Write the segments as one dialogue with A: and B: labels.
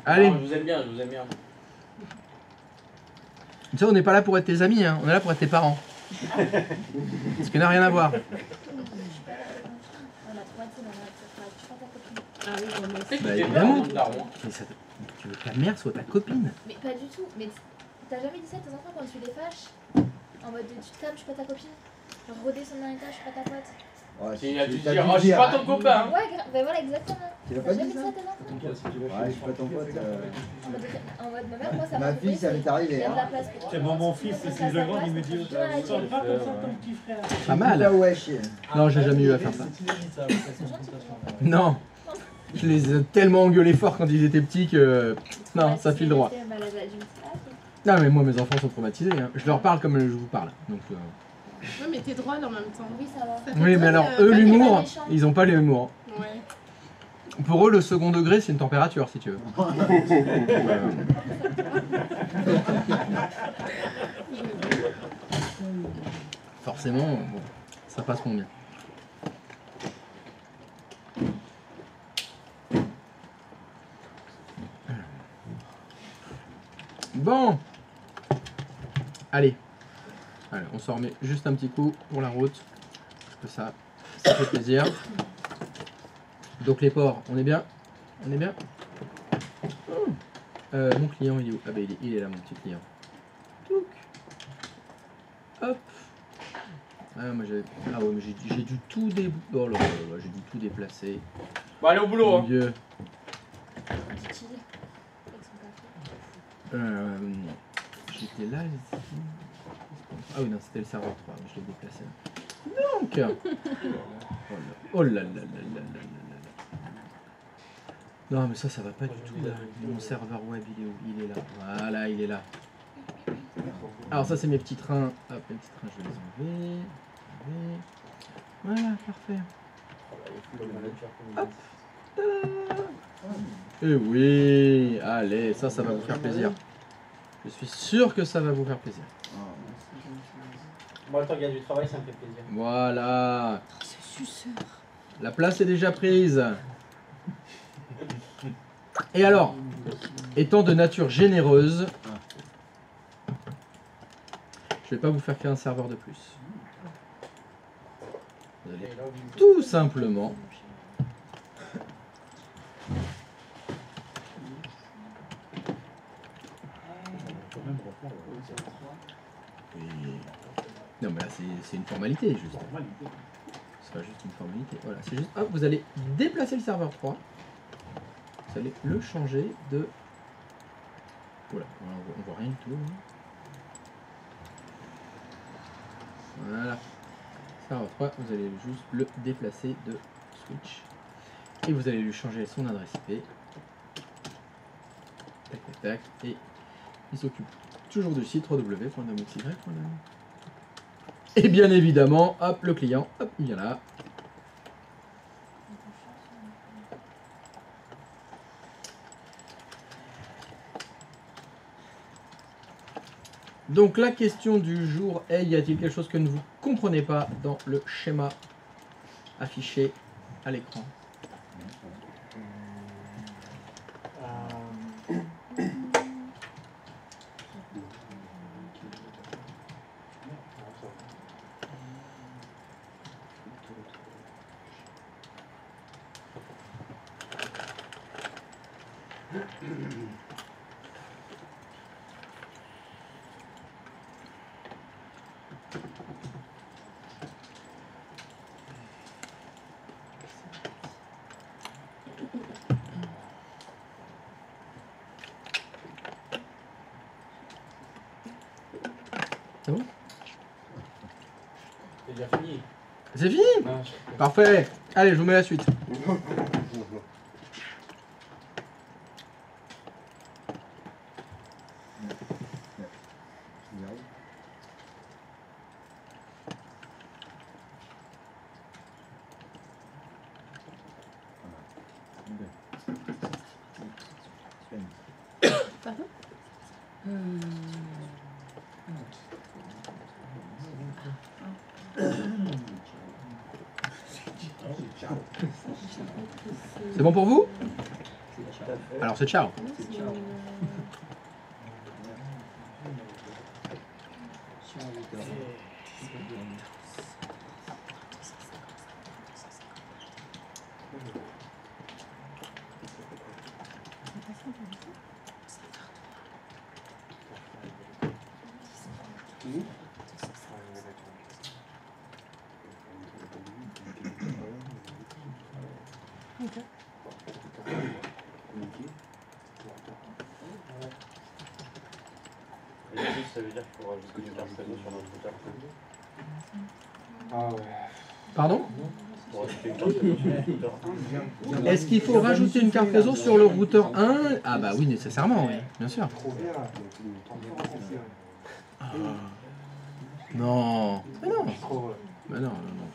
A: Allez.
B: Non, je vous aime bien, je vous aime bien.
A: Tu sais, on n'est pas là pour être tes amis, hein. On est là pour être tes parents. Ce qui n'a rien à voir.
C: Ah oui, on
B: Tu sais que
A: Bah,
B: t'es
A: évidemment.
B: bien, Daron.
A: Mais ça, tu veux que ta mère soit ta copine?
D: Mais pas du tout. Mais t'as jamais dit ça à tes enfants quand tu les fâches? En mode tu te calmes, je suis pas ta copine. Rôder son héritage, je suis pas ta pote.
E: Ouais,
B: Il a dû
E: t'as
B: dire, oh, je suis pas ton copain.
D: Ouais, ben voilà, exactement.
E: Tu l'as
D: T'as
E: pas
D: jamais
E: dit
D: dit ça
E: ça?
D: à tes enfants?
E: Ouais, je suis pas ton pote.
D: En mode ma mère, moi ça
E: Ma
D: m'a
E: fille, ça m'est
D: Il y
E: arrivé.
D: a de la
E: Hein.
D: place pour
F: C'est bon, mon fils, c'est le grand, il me dit
D: toi,
F: tu parles pas comme ça ton petit frère.
A: Pas mal.
E: Là, ouais, chier.
A: Non, j'ai jamais eu à faire ça. Non. Je les ai tellement engueulés fort quand ils étaient petits que... Non, ça file droit. Non, mais moi, mes enfants sont traumatisés. Hein. Je leur parle comme je vous parle. Donc,
C: Ouais, mais t'es drôle en même temps.
D: Oui, ça va.
C: Ça fait
A: oui, mais
C: drôle,
A: alors,
C: pas
A: eux,
C: des
A: l'humour,
D: méchants.
A: ils ont pas l'humour.
C: Ouais.
A: Pour eux, le second degré, c'est une température, si tu veux. Forcément, bon, ça passe moins bien. Bon. Allez. Allez, on s'en remet juste un petit coup pour la route. Parce que ça fait plaisir. Donc les porcs, on est bien? On est bien? Mon client, il est où? Ah bah il est là, mon petit client. Touc. Hop. Ah, moi j'avais... Ah ouais, mais j'ai dû tout oh là là là, j'ai dû tout déplacer.
B: Bon, allez au boulot.
A: Mon
B: Hein.
A: Dieu. J'étais là. Ah oui, non, c'était le serveur 3, mais je l'ai déplacé là. Donc. Oh là là là là là là là. Non, mais ça va pas du tout là. Mon serveur web, il est où? Il est là. Voilà, il est là. Alors, ça, c'est mes petits trains. Hop, mes petits trains, je vais les enlever. Voilà, parfait. Hop. Ta-da. Et oui, allez, ça va vous faire plaisir. Je suis sûr que ça va vous faire plaisir.
B: Moi, quand il y a du travail, ça me fait plaisir.
A: Voilà.
C: C'est suceur.
A: La place est déjà prise. Et alors, étant de nature généreuse, je vais pas vous faire créer un serveur de plus. Vous allez tout simplement non mais là c'est une formalité juste. C'est pas juste une formalité. Voilà, c'est juste. Hop, vous allez déplacer le serveur 3. Vous allez le changer de. Voilà, on voit rien du tout. Voilà. Serveur 3, vous allez juste le déplacer de switch. Et vous allez lui changer son adresse IP. Tac tac tac. Et il s'occupe toujours du site www.domoxy.com. Et bien évidemment, hop, le client, hop, il vient là. Donc la question du jour est, y a-t-il quelque chose que vous ne comprenez pas dans le schéma affiché à l'écran? C'est bon?
B: C'est déjà fini.
A: C'est fini?
B: Non,
A: Parfait. Allez, je vous mets la suite.
C: Pardon?
A: C'est bon pour vous? Alors c'est ciao.
C: Non, c'est
F: ciao.
C: Ok.
E: Et du coup, ça veut dire qu'il faut rajouter une carte cadeau sur notre routeur.
G: Ah ouais.
A: Pardon?
E: Pour rajouter une carte cadeau sur notre routeur.
A: Est-ce qu'il faut rajouter une carte réseau sur le routeur 1? Ah bah oui, nécessairement, oui, bien sûr.
G: Trop bien.
A: Ah. Non. Mais non.
G: Trop.
A: Mais non, non, non.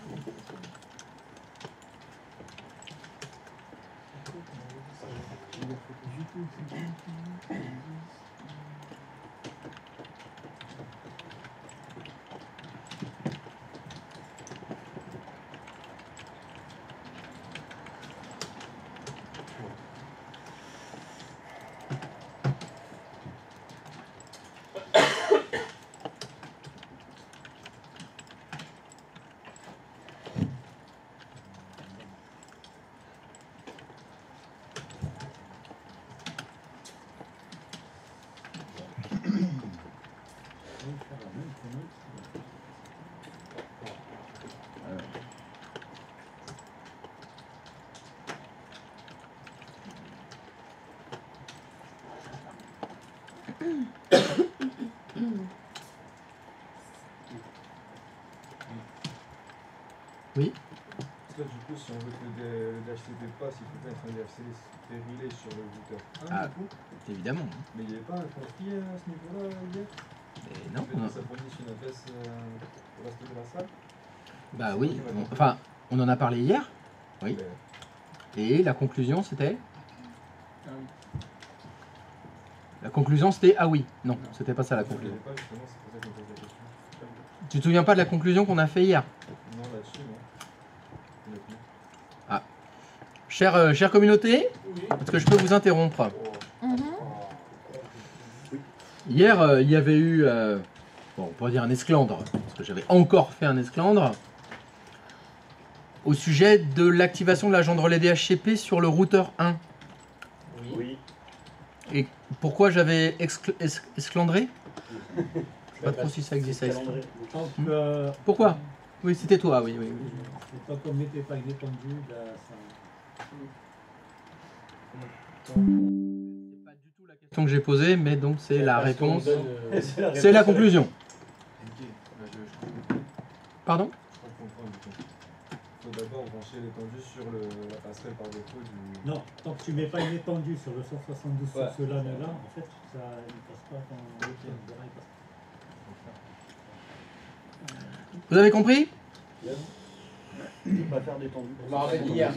A: Oui.
G: Parce que du coup, si on veut que le DHCP passe, il faut mettre un DHCP relais sur le routeur 1
A: Ah.
G: du coup.
A: Évidemment.
G: Mais il n'y avait pas un conflit à ce niveau-là hier?
A: Et non.
G: Que ça fournisse une adresse au reste de la salle?
A: Bah oui. Enfin, on en a parlé hier. Oui. Et la conclusion, c'était? La conclusion, c'était ah oui. Non, c'était pas ça la
G: Je ne
A: conclusion.
G: pas justement, c'est pour ça que je me pose la question.
A: Tu te souviens pas de la conclusion qu'on a fait hier?
G: Non, là-dessus, non. Honnêtement.
A: Chère communauté, est-ce que je peux vous interrompre?
C: Mhm.
A: Hier, il y avait eu, bon, on pourrait dire un esclandre, parce que j'avais encore fait un esclandre, au sujet de l'activation de l'agent de relais DHCP sur le routeur 1.
E: Oui.
A: Et pourquoi j'avais esclandré? Je sais pas trop si ça existait.
E: Calendrier.
F: Donc,
A: Pourquoi? Oui, c'était toi, oui, oui. oui.
F: c'est pas comme n'était pas détendu, là, ça...
A: C'est pas du tout la question que j'ai posée, mais donc c'est la
B: Parce qu'on
A: réponse.
B: donne,
A: C'est la conclusion.
G: Ok, bah, je comprends.
A: Pardon?
G: Je comprends du coup. Il faut d'abord brancher l'étendue sur la passerelle par défaut du.
F: Non, tant que tu mets pas une étendue sur le 172
G: Ouais.
F: sur ce LAN-là, en fait, ça ne passe pas quand le déraille passe.
A: Vous avez compris?
E: Je ne pas faire d'étendue.
B: On m'a rappelé hier.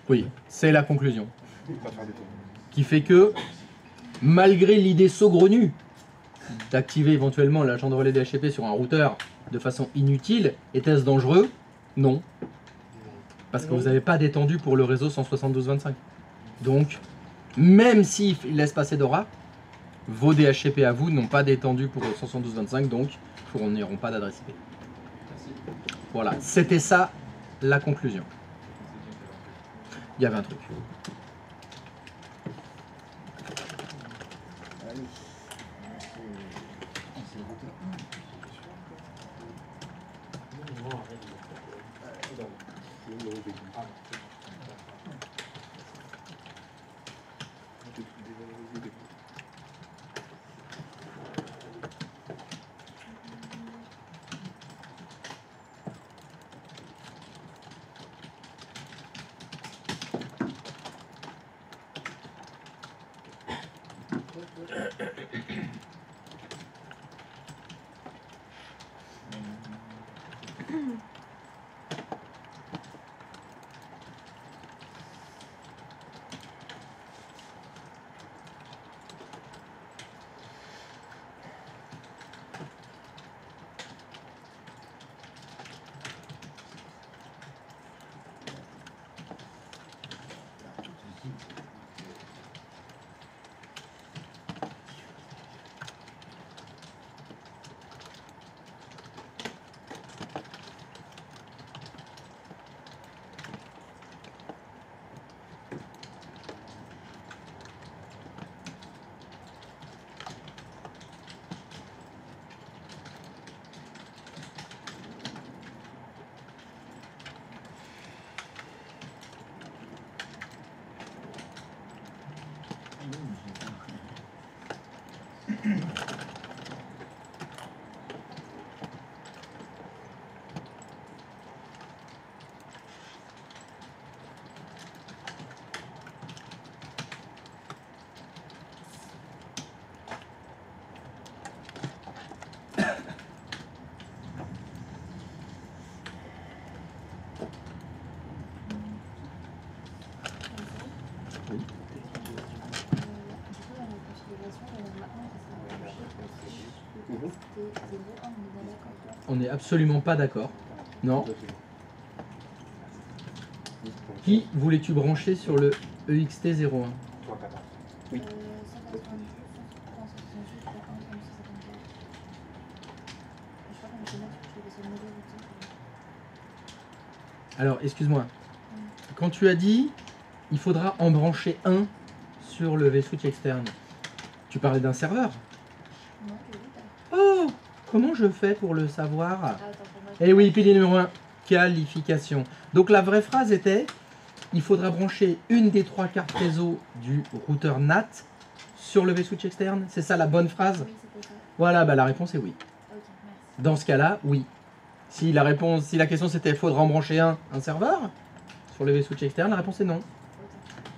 A: Oui, c'est la conclusion.
G: Pas faire des tours.
A: Qui fait que, malgré l'idée saugrenue d'activer éventuellement l'agent de relais DHCP sur un routeur de façon inutile, était-ce dangereux? Non. Parce que vous n'avez pas d'étendue pour le réseau 172.25. Donc, même s'il laisse passer Dora, vos DHCP à vous n'ont pas d'étendue pour le 172.25, donc ils ne fourniront pas d'adresse IP. Voilà, c'était ça la conclusion. Il y avait un truc.
D: on est bien d'accord.
A: On n'est absolument pas d'accord. Non. Qui voulais-tu brancher sur le EXT 01?
E: Toi, papa. Oui.
D: 192, 168, 1, 154. Je crois qu'on était là, je vais sur le modèle outil.
A: Alors, excuse-moi. Quand tu as dit, il faudra en brancher un sur le V-Switch externe, tu parlais d'un serveur?
D: Non, je l'ai dit.
A: Oh! Comment je fais pour le savoir?
D: Ah, attends, pour moi.
A: Eh oui, pilier numéro 1, qualification. Donc la vraie phrase était, il faudra brancher une des 3 cartes réseau du routeur NAT sur le V-Switch externe. C'est ça la bonne phrase?
D: Oui, c'était ça.
A: Voilà, bah la réponse est oui.
D: Ok, merci.
A: Dans ce cas-là, oui. Si la question c'était, faudra en brancher un serveur sur le V-Switch externe, la réponse est non.
D: Ok.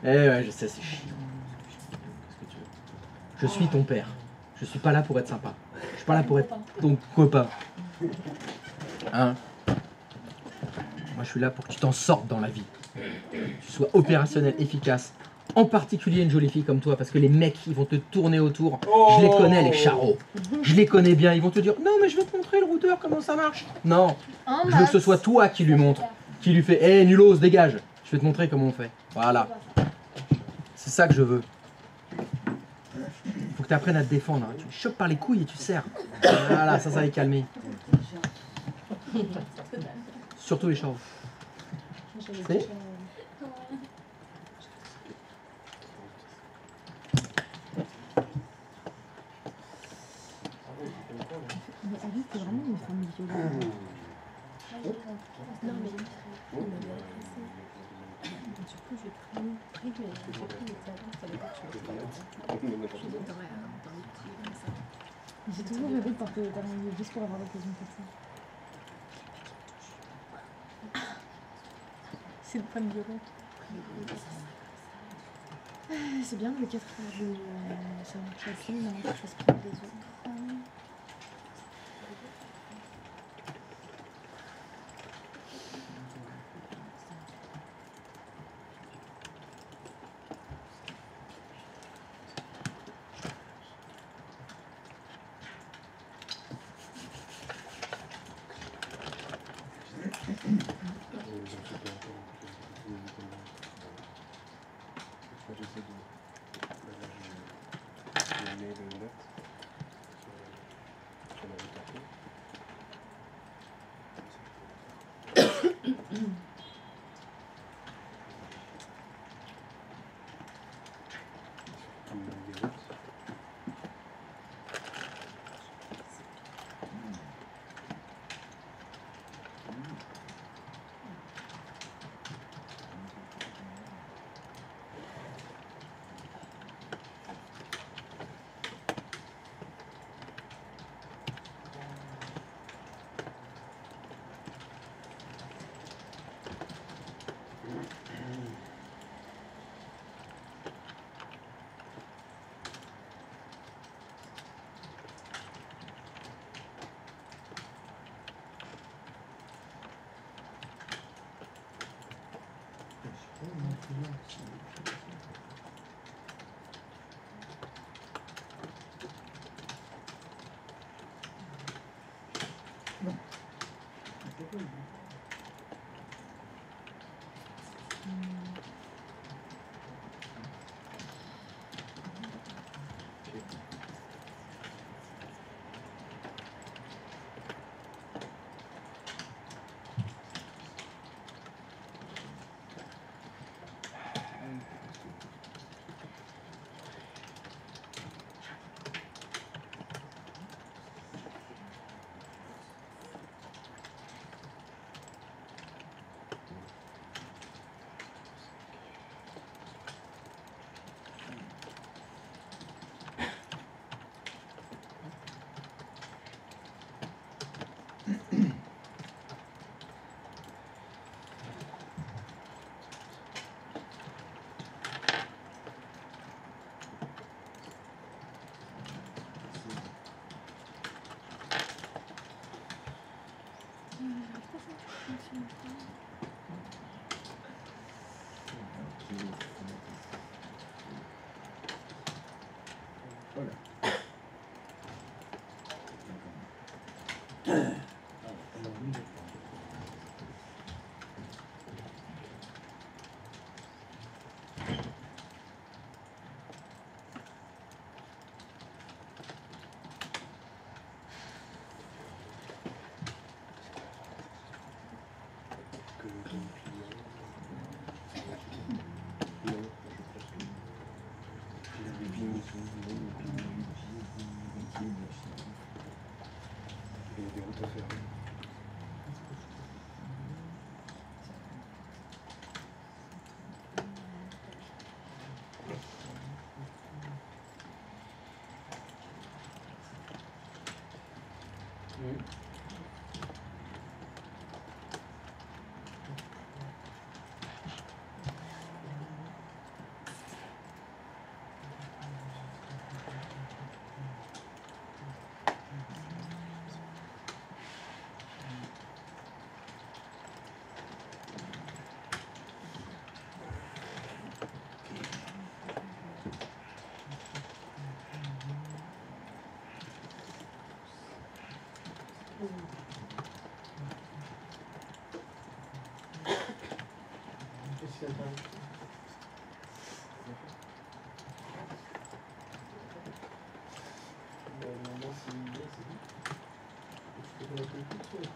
A: Eh ouais, je sais, c'est chiant. Qu'est-ce que tu veux? Je suis ton père. Je suis pas là pour être sympa. Je suis pas là pour être ton copain. Hein? Moi, je suis là pour que tu t'en sortes dans la vie. Que tu sois opérationnel, efficace. En particulier une jolie fille comme toi, parce que les mecs, ils vont te tourner autour. Je les connais, les charros. Je les connais bien. Ils vont te dire, non, mais je vais te montrer le routeur, comment ça marche. Non, je veux que ce soit toi qui lui montre. Qui lui fait, hé, nulos, dégage. Je vais te montrer comment on fait. Voilà. C'est ça que je veux. Il faut que tu apprennes à te défendre. Hein. Tu le chopes par les couilles et tu serres. Voilà, ça va les calmer. Surtout les charros. C'est
C: Mais Alice, c'est vraiment une femme violente.
D: Non, mais
C: Il m'avait agressé. Du coup, j'ai pris le talon, ça veut pas que je suis dans les pieds comme ça.
H: J'ai toujours rêvé de porter des talons hauts juste pour avoir l'occasion de faire ça. C'est une femme violente. C'est bien le 4 heures de châssis, non, je fasse pas les autres.
B: Qu'est-ce qu'il y a dedans? Maintenant, c'est une idée, c'est bon. Tu peux mettre le coup sur le coup.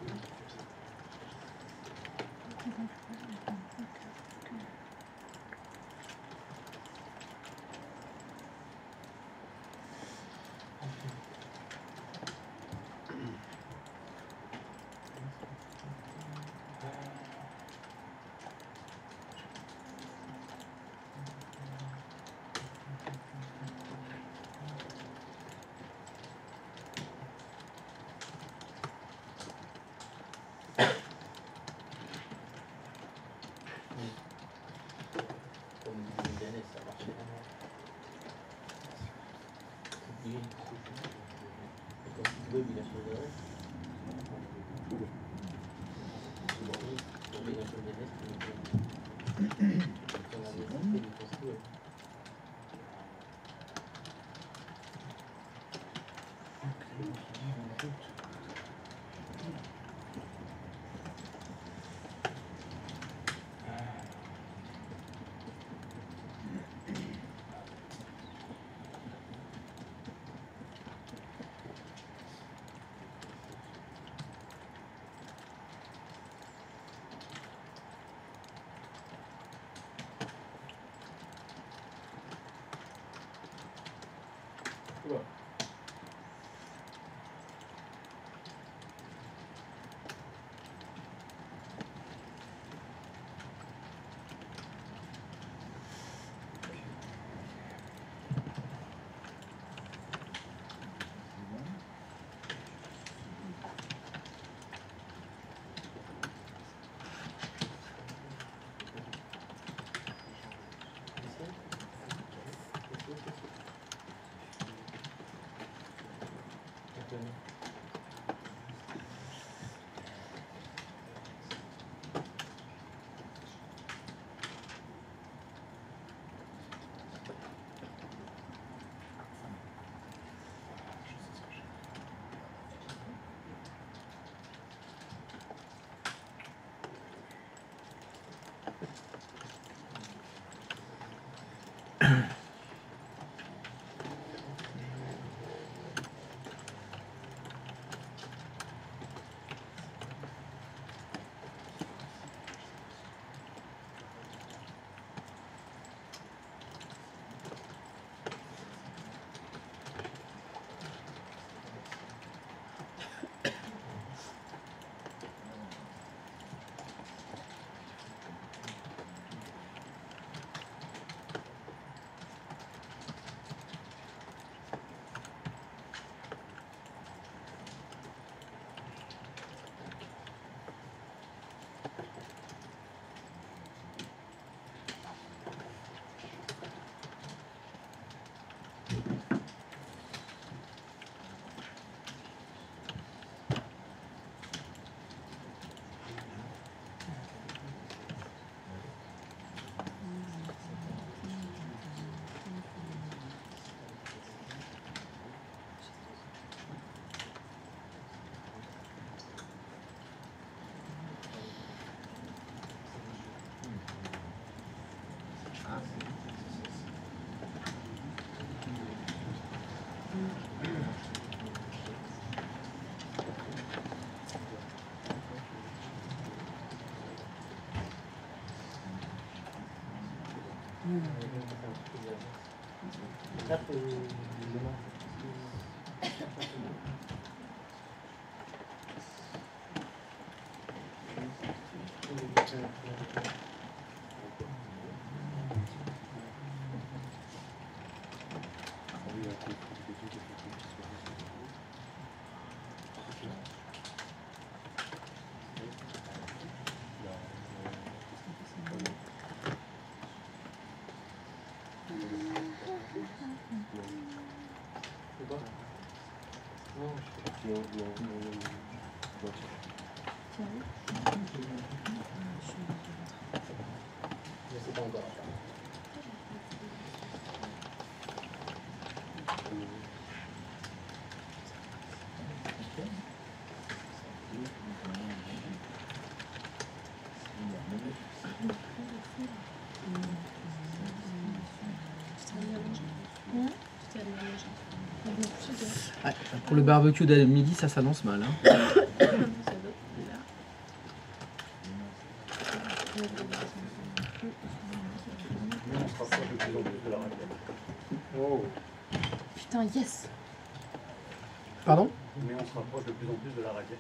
B: Comme disait Dennis, ça marchait vraiment. C'est bien. Et quand il veut, il a changé de reste. Bon, oui, il a changé de reste, il a changé de reste. Je sais pas encore.
A: Ouais, pour le barbecue de midi, ça s'annonce mal. Hein.
E: On se rapproche de plus en plus de la raquette.
G: Oh.
H: Putain, yes.
A: Pardon?
E: Mais on se rapproche de plus en plus de la raquette.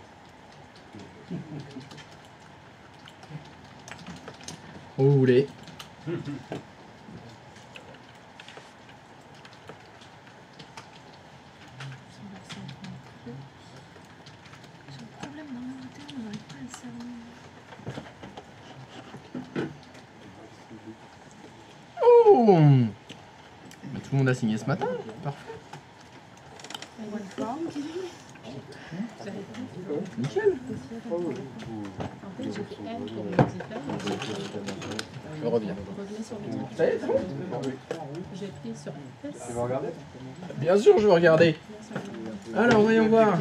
A: Où vous voulez.
H: J'ai un problème dans la hauteur, on n'arrive pas à le savoir.
A: Oh, bah, tout le monde a signé ce matin. Parfait.
H: One fois.
A: Nickel.
C: En fait, j'ai fait M pour modifier.
A: Je reviens.
C: Revenez sur le
A: Ça y est, c'est bon?
C: J'ai appuyé sur S.
G: Tu vas regarder?
A: Bien sûr, je vais regarder. Alors, voyons voir.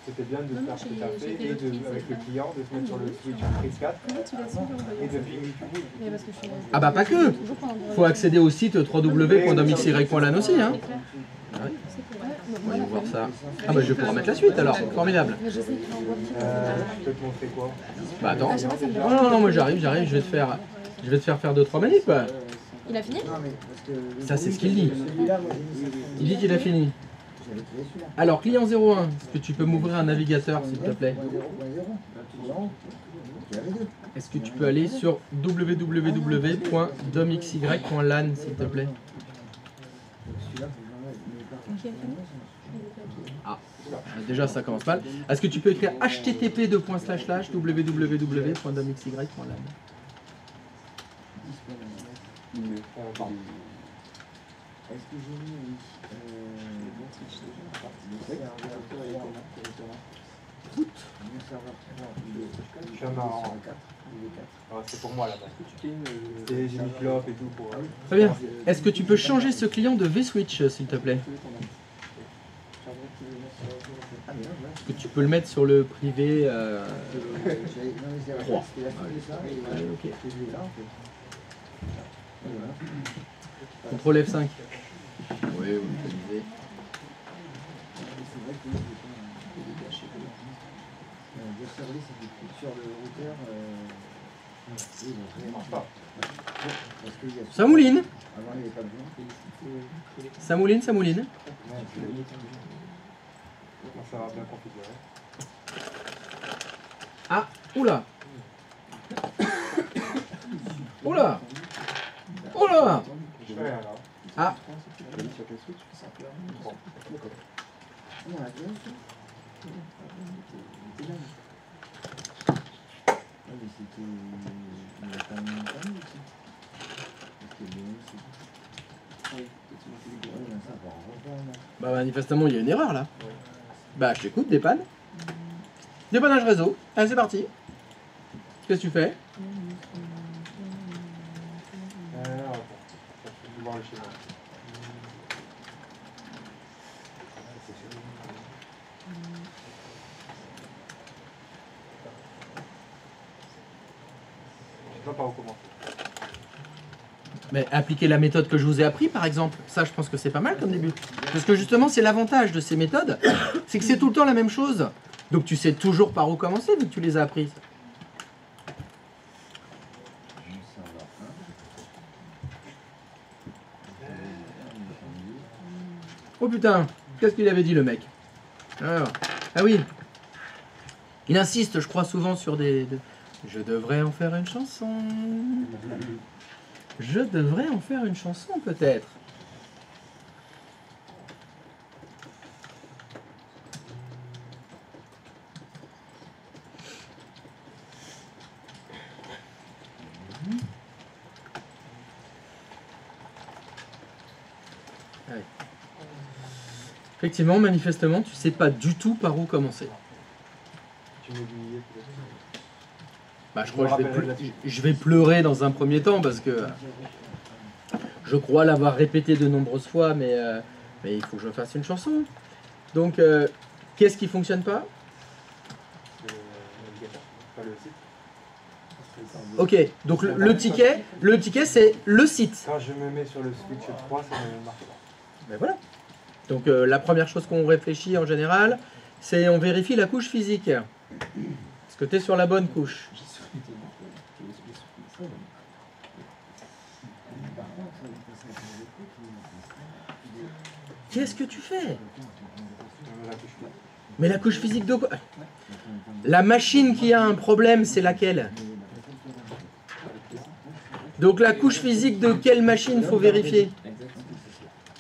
G: C'était bien de
C: Non,
G: faire
C: non,
G: ce que
C: j'ai-
G: tu as
C: j'ai
G: fait
C: fait
G: et
C: l'autre
G: de,
C: fils.
G: avec le client de se mettre sur le switch prise 4
C: Comment tu l'as su, j'ai envoyé
G: et de
C: ça.
G: filmer tout.
C: Mais parce que je suis
A: Ah bah pas que.
C: toujours pendant le
A: Faut accéder au site www.domxy.lan aussi. Hein.
C: C'est pour
A: Voyons voir ça. Ah bah je vais pouvoir mettre la suite alors. Formidable.
H: Mais je sais qu'il envoie petit.
G: Je peux te montrer quoi?
A: Bah attends.
H: Ah, j'aimerais ça me
A: Non, non, non, moi j'arrive, je vais te faire faire 2-3 manips. Quoi.
H: Il a fini?
A: Ça c'est ce qu'il dit. Il dit qu'il a fini. Alors client 01, est-ce que tu peux m'ouvrir un navigateur s'il te plaît? Est-ce que tu peux aller sur www.domxy.lan s'il te plaît? Ah, déjà ça commence mal. Est-ce que tu peux écrire http://www.domxy.lan?
I: Est-ce que j'ai mis
G: C'est pour moi là-bas. J'ai mis clope et tout pour.
A: Très bien. Est-ce que tu peux changer ce client de vSwitch s'il te plaît? Est-ce que tu peux le mettre sur le privé 3? Allez, ok. Contrôle F5. Oui, vous l'utilisez. Ça mouline. Ça mouline, ça mouline.
G: Ça va bien configurer.
A: Ah, oula. Oula. Oula.
G: Je fais rien là.
A: Ah. Bah manifestement il y a une erreur là. Bah je t'écoute, dépanne. Dépannage réseau. Allez c'est parti. Qu'est-ce que tu fais?
G: Attends. Je vais voir le schéma. Je dois pas recommencer.
A: Mais appliquer la méthode que je vous ai appris par exemple, ça je pense que c'est pas mal comme début. Parce que justement c'est l'avantage de ces méthodes, c'est que c'est tout le temps la même chose. Donc tu sais toujours par où commencer vu que tu les as apprises. Oh putain, qu'est-ce qu'il avait dit le mec? Alors, ah oui. Il insiste, je crois, souvent sur des... Je devrais en faire une chanson. Je devrais en faire une chanson, peut-être. Ouais. Effectivement, manifestement, tu sais pas du tout par où commencer.
G: Tu m'as oublié peut-être.
A: Bah, je crois que je vais pleurer dans un premier temps parce que je crois l'avoir répété de nombreuses fois, mais il faut que je fasse une chanson. Donc, qu'est-ce qui fonctionne pas?
G: Le navigateur, pas le site.
A: Ok, donc le ticket c'est le site.
G: Quand je me mets sur le switch 3, ça ne marche pas.
A: Ben voilà. Donc la première chose qu'on réfléchit en général, c'est on vérifie la couche physique. Est-ce que tu es sur la bonne couche? Qu'est-ce que tu fais? Mais la couche physique de quoi? La machine qui a un problème, c'est laquelle? Donc la couche physique de quelle machine faut vérifier?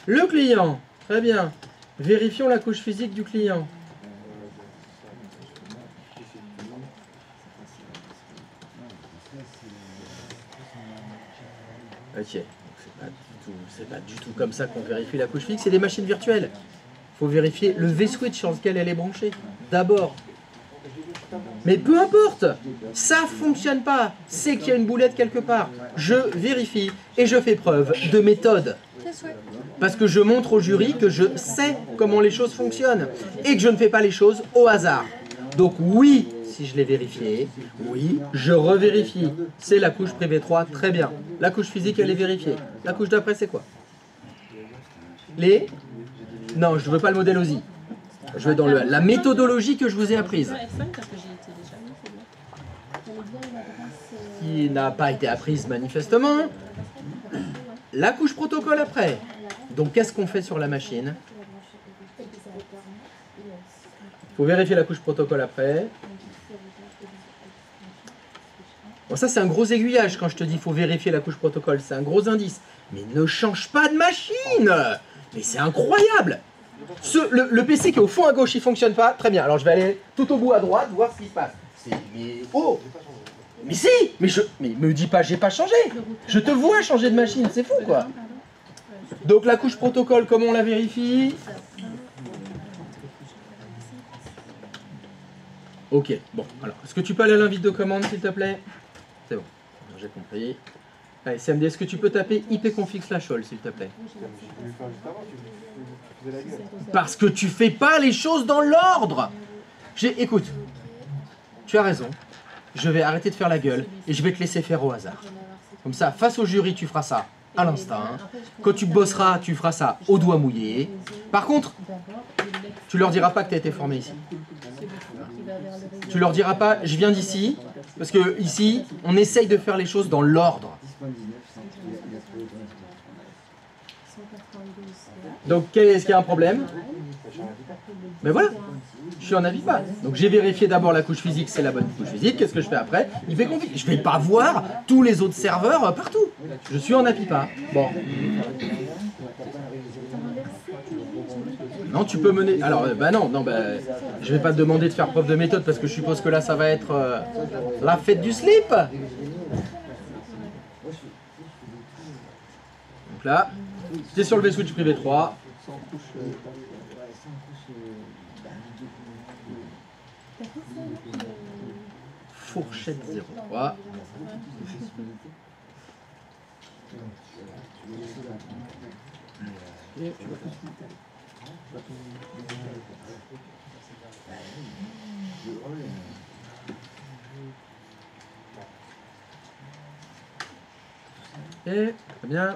A: Le client. Très bien. Vérifions la couche physique du client. Ok. C'est pas du tout comme ça qu'on vérifie la couche physique. C'est des machines virtuelles. Il faut vérifier le V-switch sur lequel elle est branchée. D'abord. Mais peu importe, ça fonctionne pas, c'est qu'il y a une boulette quelque part. Je vérifie et je fais preuve de méthode. Parce que je montre au jury que je sais comment les choses fonctionnent et que je ne fais pas les choses au hasard. Donc oui, si je l'ai vérifié, oui, je revérifie. C'est la couche privée 3, très bien. La couche physique, elle est vérifiée. La couche d'après, c'est quoi? Les... Non, je ne veux pas le modèle OSI. Je vais dans la méthodologie que je vous ai apprise. Qui n'a pas été apprise manifestement. La couche protocole après. Donc qu'est-ce qu'on fait sur la machine? Il faut vérifier la couche protocole après. Bon, ça c'est un gros aiguillage quand je te dis qu'il faut vérifier la couche protocole. C'est un gros indice. Mais ne change pas de machine! Mais c'est incroyable! Le PC qui est au fond à gauche, il fonctionne pas. Très bien, alors je vais aller tout au bout à droite, voir ce qui se passe. Mais oh! Mais si! Mais me dis pas, j'ai pas changé! Je te vois changer de machine, c'est fou quoi! Donc la couche protocole, comment on la vérifie? Ok, bon, alors, est-ce que tu peux aller à l'invite de commande s'il te plaît? C'est bon, j'ai compris. Allez, CMD, est-ce que tu peux taper ipconfig/all s'il te plaît? Parce que tu fais pas les choses dans l'ordre. Écoute, tu as raison. Je vais arrêter de faire la gueule et je vais te laisser faire au hasard. Comme ça, face au jury, tu feras ça à l'instinct. Quand tu bosseras, tu feras ça au doigt mouillé. Par contre, tu leur diras pas que tu as été formé ici. Tu leur diras pas, je viens d'ici, parce que ici, on essaye de faire les choses dans l'ordre. Donc, est-ce qu'il y a un problème? Mais voilà, je suis en avis pas. Donc j'ai vérifié d'abord la couche physique, c'est la bonne couche physique. Qu'est-ce que je fais après? Il fait config. Je vais pas voir tous les autres serveurs partout. Je suis en avis pas. Bon. Non, tu peux mener... Alors, je vais pas te demander de faire preuve de méthode parce que je suppose que là, ça va être la fête du slip. Donc là, tu es sur le V-switch privé 3. Fourchette 03. Et très bien.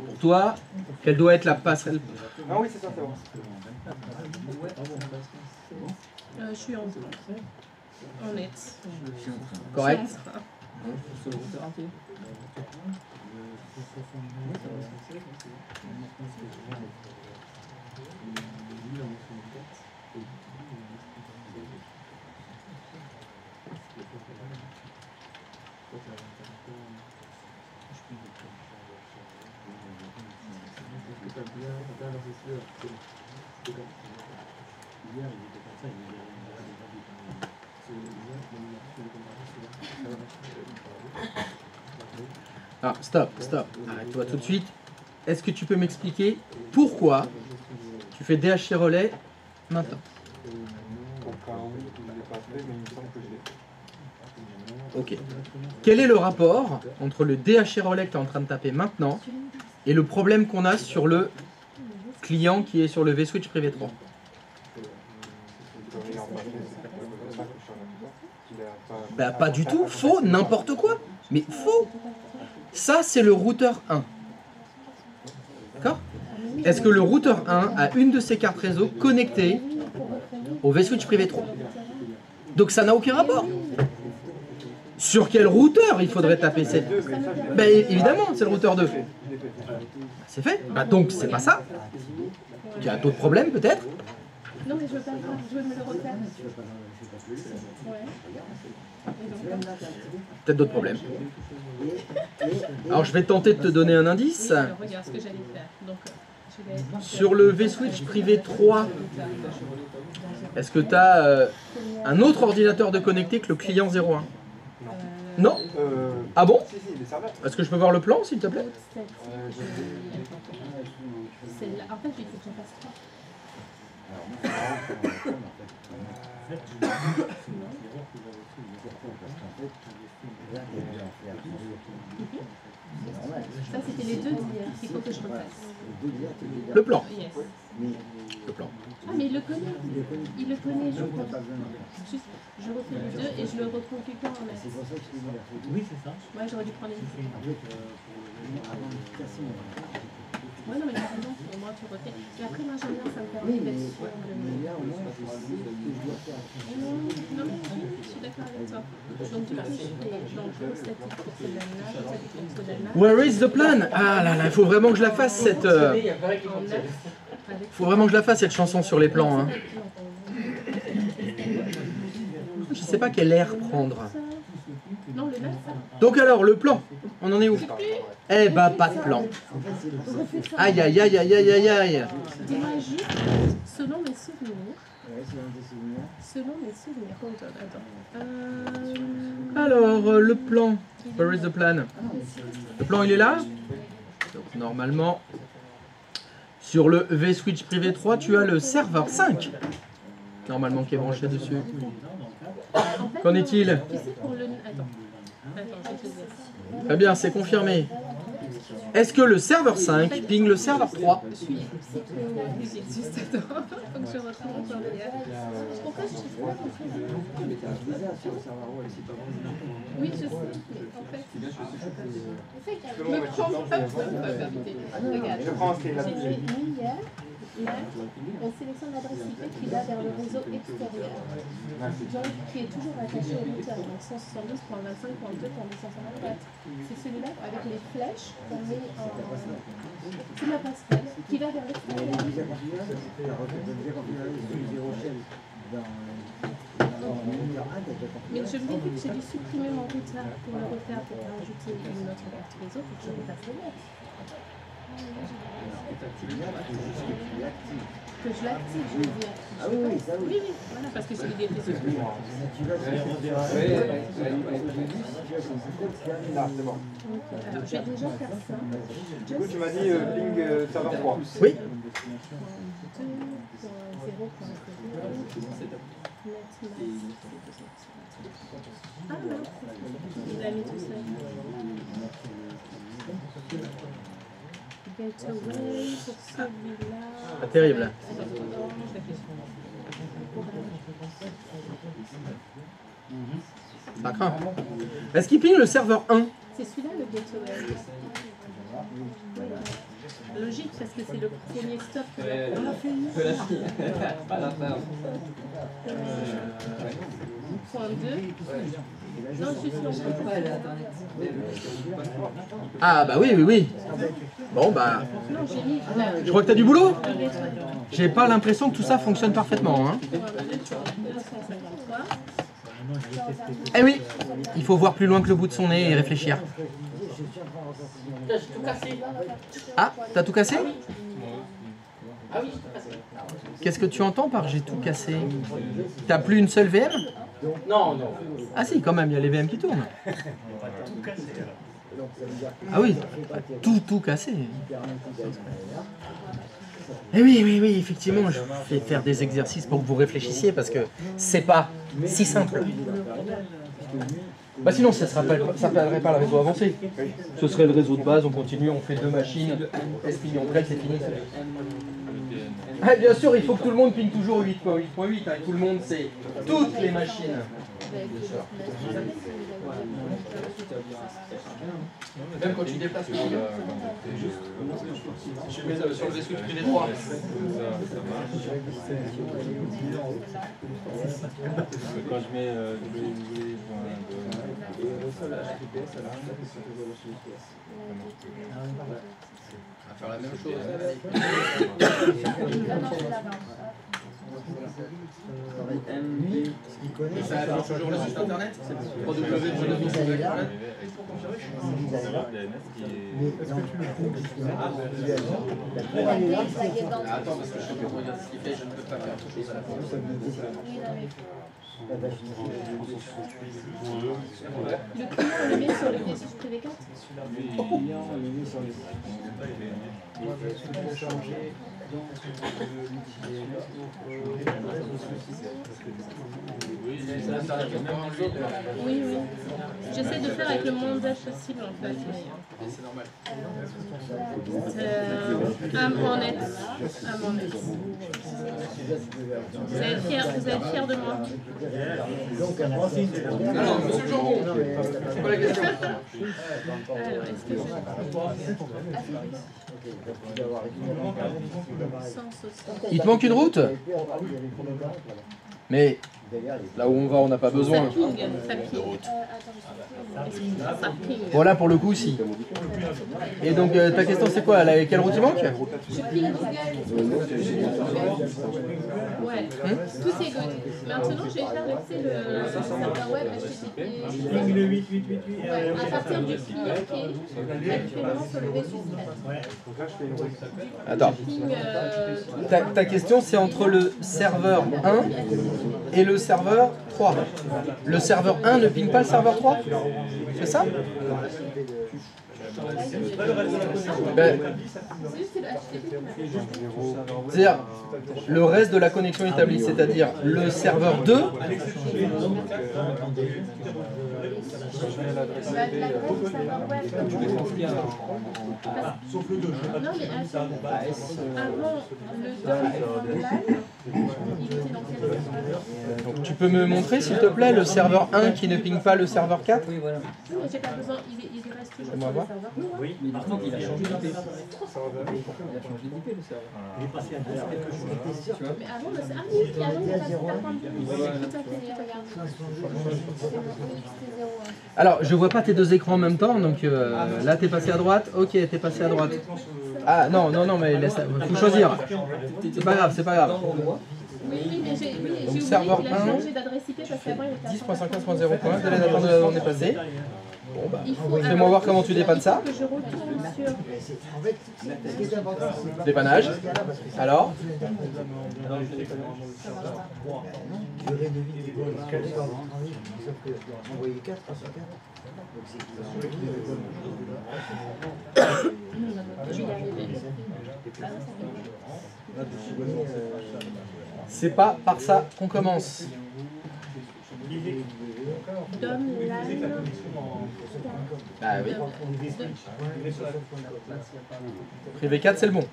A: Pour toi, quelle doit être la passerelle?
G: Ah oui, c'est ça, c'est bon.
C: Je suis en On est.
A: Correct.
E: Sur le routeur entier.
A: Ah, stop. Arrête-toi tout de suite. Est-ce que tu peux m'expliquer pourquoi tu fais DHC relais maintenant?
G: Au cas où je ne l'ai pas fait, mais il me semble que je l'ai fait.
A: Ok. Quel est le rapport entre le DHC relais que tu es en train de taper maintenant et le problème qu'on a sur le client qui est sur le vSwitch privé 3? Bah pas du tout, faux, n'importe quoi. Mais faux. Ça c'est le routeur 1. D'accord? Est-ce que le routeur 1 a une de ses cartes réseau connectée au vSwitch privé 3? Donc ça n'a aucun rapport. Sur quel routeur il faudrait taper cette... Ben évidemment, c'est le routeur 2. C'est fait. Bah, donc c'est pas ça. Il y a d'autres problèmes peut-être.
C: Non, mais je veux pas le faire, je veux me le refaire. Ouais.
A: Peut-être d'autres problèmes. Alors je vais tenter de te donner un indice.
C: Alors, regarde ce que j'allais faire. Donc, je vais...
A: Sur le vSwitch privé 3, est-ce que tu as un autre ordinateur de connecté que le client 01? Non? Ah bon?
G: Si, les serveurs.
A: Est-ce que je peux voir le plan s'il te plaît?
C: Celle-là. En fait, il faut que j'en fasse 3. Ça, c'était les deux d'hier. Il faut que je refasse.
A: Le plan.
C: Yes.
A: Le plan.
C: Ah, mais il le connaît. Il le connaît, je pense. Juste, je refais les deux et je le reconfigure en net.
F: Oui, c'est ça.
C: Ouais, j'aurais dû prendre les deux. Ouais, non, mais t'as raison. Au moins, tu refais. Et après, moi, j'aime bien, ça me permet d'être sûr de... Non, mais je suis d'accord avec toi. Donc, du coup, je fais donc, statique pour ce Dan-là, statique pour ce Dan-là.
A: Where is the plan? Ah là là, il faut vraiment que je la fasse cette...
C: En 9.
A: Faut vraiment que je la fasse cette chanson sur les plans. Hein. Je sais pas quel air prendre.
C: Non, le 9, ça.
A: Donc alors, le plan, on en est où? Eh bah pas de plan. Aïe aïe aïe aïe aïe aïe aïe.
C: Dis-moi juste, selon mes souvenirs. Selon mes souvenirs. Attends.
A: Alors, le plan. Where is the plan? Le plan il est là. Donc normalement, sur le vSwitch privé 3, tu as le serveur 5. Normalement qui est branché dessus. Qu'en est-il?
C: Tu sais, pour le... Attends, je vais te dire.
A: Très bien, c'est confirmé. Est-ce que le serveur 5 ping le serveur 3?
C: Je suis juste attends. Faut que je retrouve encore derrière. Pourquoi je trouve pas Oui, je sais, mais en fait. Me prends pas pour une vérité. Regarde,
G: Je prends ce qu'il a
C: j'ai
G: dit.
C: mis hier. Là, on sélectionne l'adresse IP qui va vers le réseau extérieur, donc qui est toujours attaché au routeur, donc 172.25.2.224. C'est celui-là avec les flèches qu'on met en... C'est la passerelle qui va vers l'extérieur. Mais je me dis que j'ai dû supprimer mon routeur pour le refaire, pour rajouter une autre carte réseau pour que je refasse le net. Que je l'active, je veux dire.
I: Ah oui, ça oui.
C: Oui, oui, voilà, parce que c'est l'idée de supprimé.
G: Ah, c'est bon.
C: Alors, je vais déjà faire ça.
G: Du coup, tu m'as dit ping serveur 3.
A: Oui.
C: 2.0.0. Ah non, il a mis tout ça. Gateway pour celui-là.
A: Pas terrible. Ça craint. Est-ce qu'il ping le serveur 1?
C: C'est celui-là le gateway. Logique, parce que c'est le premier stop.
B: Pas la fin.
C: Point 2. Non, juste l'entrée.
A: Ah bah oui, oui, oui. Bon bah,
C: Non, j'ai mis.
A: je crois que t'as du boulot. J'ai pas l'impression que tout ça fonctionne parfaitement. Hein. Eh oui, il faut voir plus loin que le bout de son nez et réfléchir.
B: J'ai tout cassé.
A: Ah, t'as tout cassé?
B: Ah oui, j'ai tout cassé.
A: Qu'est-ce que tu entends par j'ai tout cassé? T'as plus une seule VM?
B: Non, non.
A: Ah si, quand même, il y a les VM qui tournent. Ah oui, tout cassé. Eh oui, oui, oui, effectivement, je vais faire des exercices pour que vous réfléchissiez parce que c'est pas si simple. Bah sinon, ça s'appellerait pas le réseau avancé. Ce serait le réseau de base, on continue, on fait 2 machines, SPignon prête, c'est fini. Ah, bien sûr, il faut que tout le monde ping toujours 8.8.8, hein, tout le monde, c'est toutes les machines. Même quand tu déplaces le je mets sur le switch privé 3.
G: Quand je mets
A: On va faire la même chose. Et ça affiche toujours le site internet? Attends, parce que je suis en train de regarder ce qu'il fait, je ne peux pas faire autre chose à la fois.
C: Le client, on le met sur le P6 TV4. Oui, oui. J'essaie de faire avec le moins d'âge possible en fait.
A: C'est normal.
C: À mon net. Vous allez être fiers de moi.
A: Alors, monsieur Jambon, c'est quoi la question?
C: Alors, est-ce que
A: Il te manque une route? Mais là où on va, on n'a pas besoin.
C: ça ping.
A: Voilà, pour le coup, si. Et donc, ta question, c'est quoi? Quelle route il manque?
C: Ouais, tout est good. Maintenant, je vais faire rester le serveur web HTTP. À partir du client qui est actuellement sur le V6.
A: Attends. Ta question, c'est entre le serveur 1 et le serveur 3. Le serveur 1 ne ping pas le serveur 3? C'est ça? Ben, c'est-à-dire le reste de la connexion établie, c'est-à-dire le serveur 2.
C: Sauf le 2. Non, mais avant le DOM il était dans quel serveur?
A: Donc tu peux me montrer s'il te plaît le serveur 1 qui ne ping pas le serveur 4?
C: Non, mais j'ai pas besoin, il reste toujours sur le serveur.
E: Oui, mais par contre, il a changé d'IP. Il a changé d'IP le serveur. Il est passé à quelque chose.
C: Mais avant, le serveur. Ah oui, avant, il est passé par point de vue. Tout à fait, regarde.
A: Alors je vois pas tes deux écrans en même temps, donc là t'es passé à droite, ok t'es passé à droite. Ah non, non, non, mais laisse, faut choisir. C'est pas grave, c'est pas grave.
C: Oui, mais j'ai oublié
A: serveur
C: qu'il a
A: 1,
C: changé d'adresse IP parce qu'avant il était à
A: 10.50.0.1, délai d'attente de la journée passée. Bon bah, fais-moi voir comment tu dépannes ça.
C: que je retourne sur...
A: Dépannage. Alors
I: Durée de vie des bonnes calés dans le travail, sauf que envoyer 4 à 4. Donc c'est qu'ils
C: Je vais y arriver.
A: c'est pas par ça qu'on commence.
C: Donne line.
A: Ah oui. Privé 4 c'est le bon.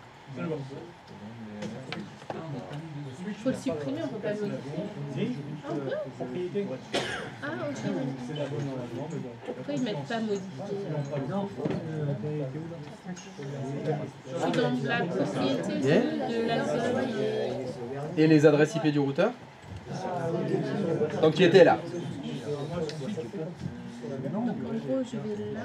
C: faut le supprimer, on peut pas le modifier. Ah, on peut? Ah, ok.
F: C'est la bonne normalement, mais bon.
C: Pourquoi ils mettent pas modifier?
F: Non,
C: Je suis dans la propriété
A: Yeah.
C: de la zone.
A: Et les adresses IP du routeur? Donc qui était là?
C: Donc en gros, je vais là.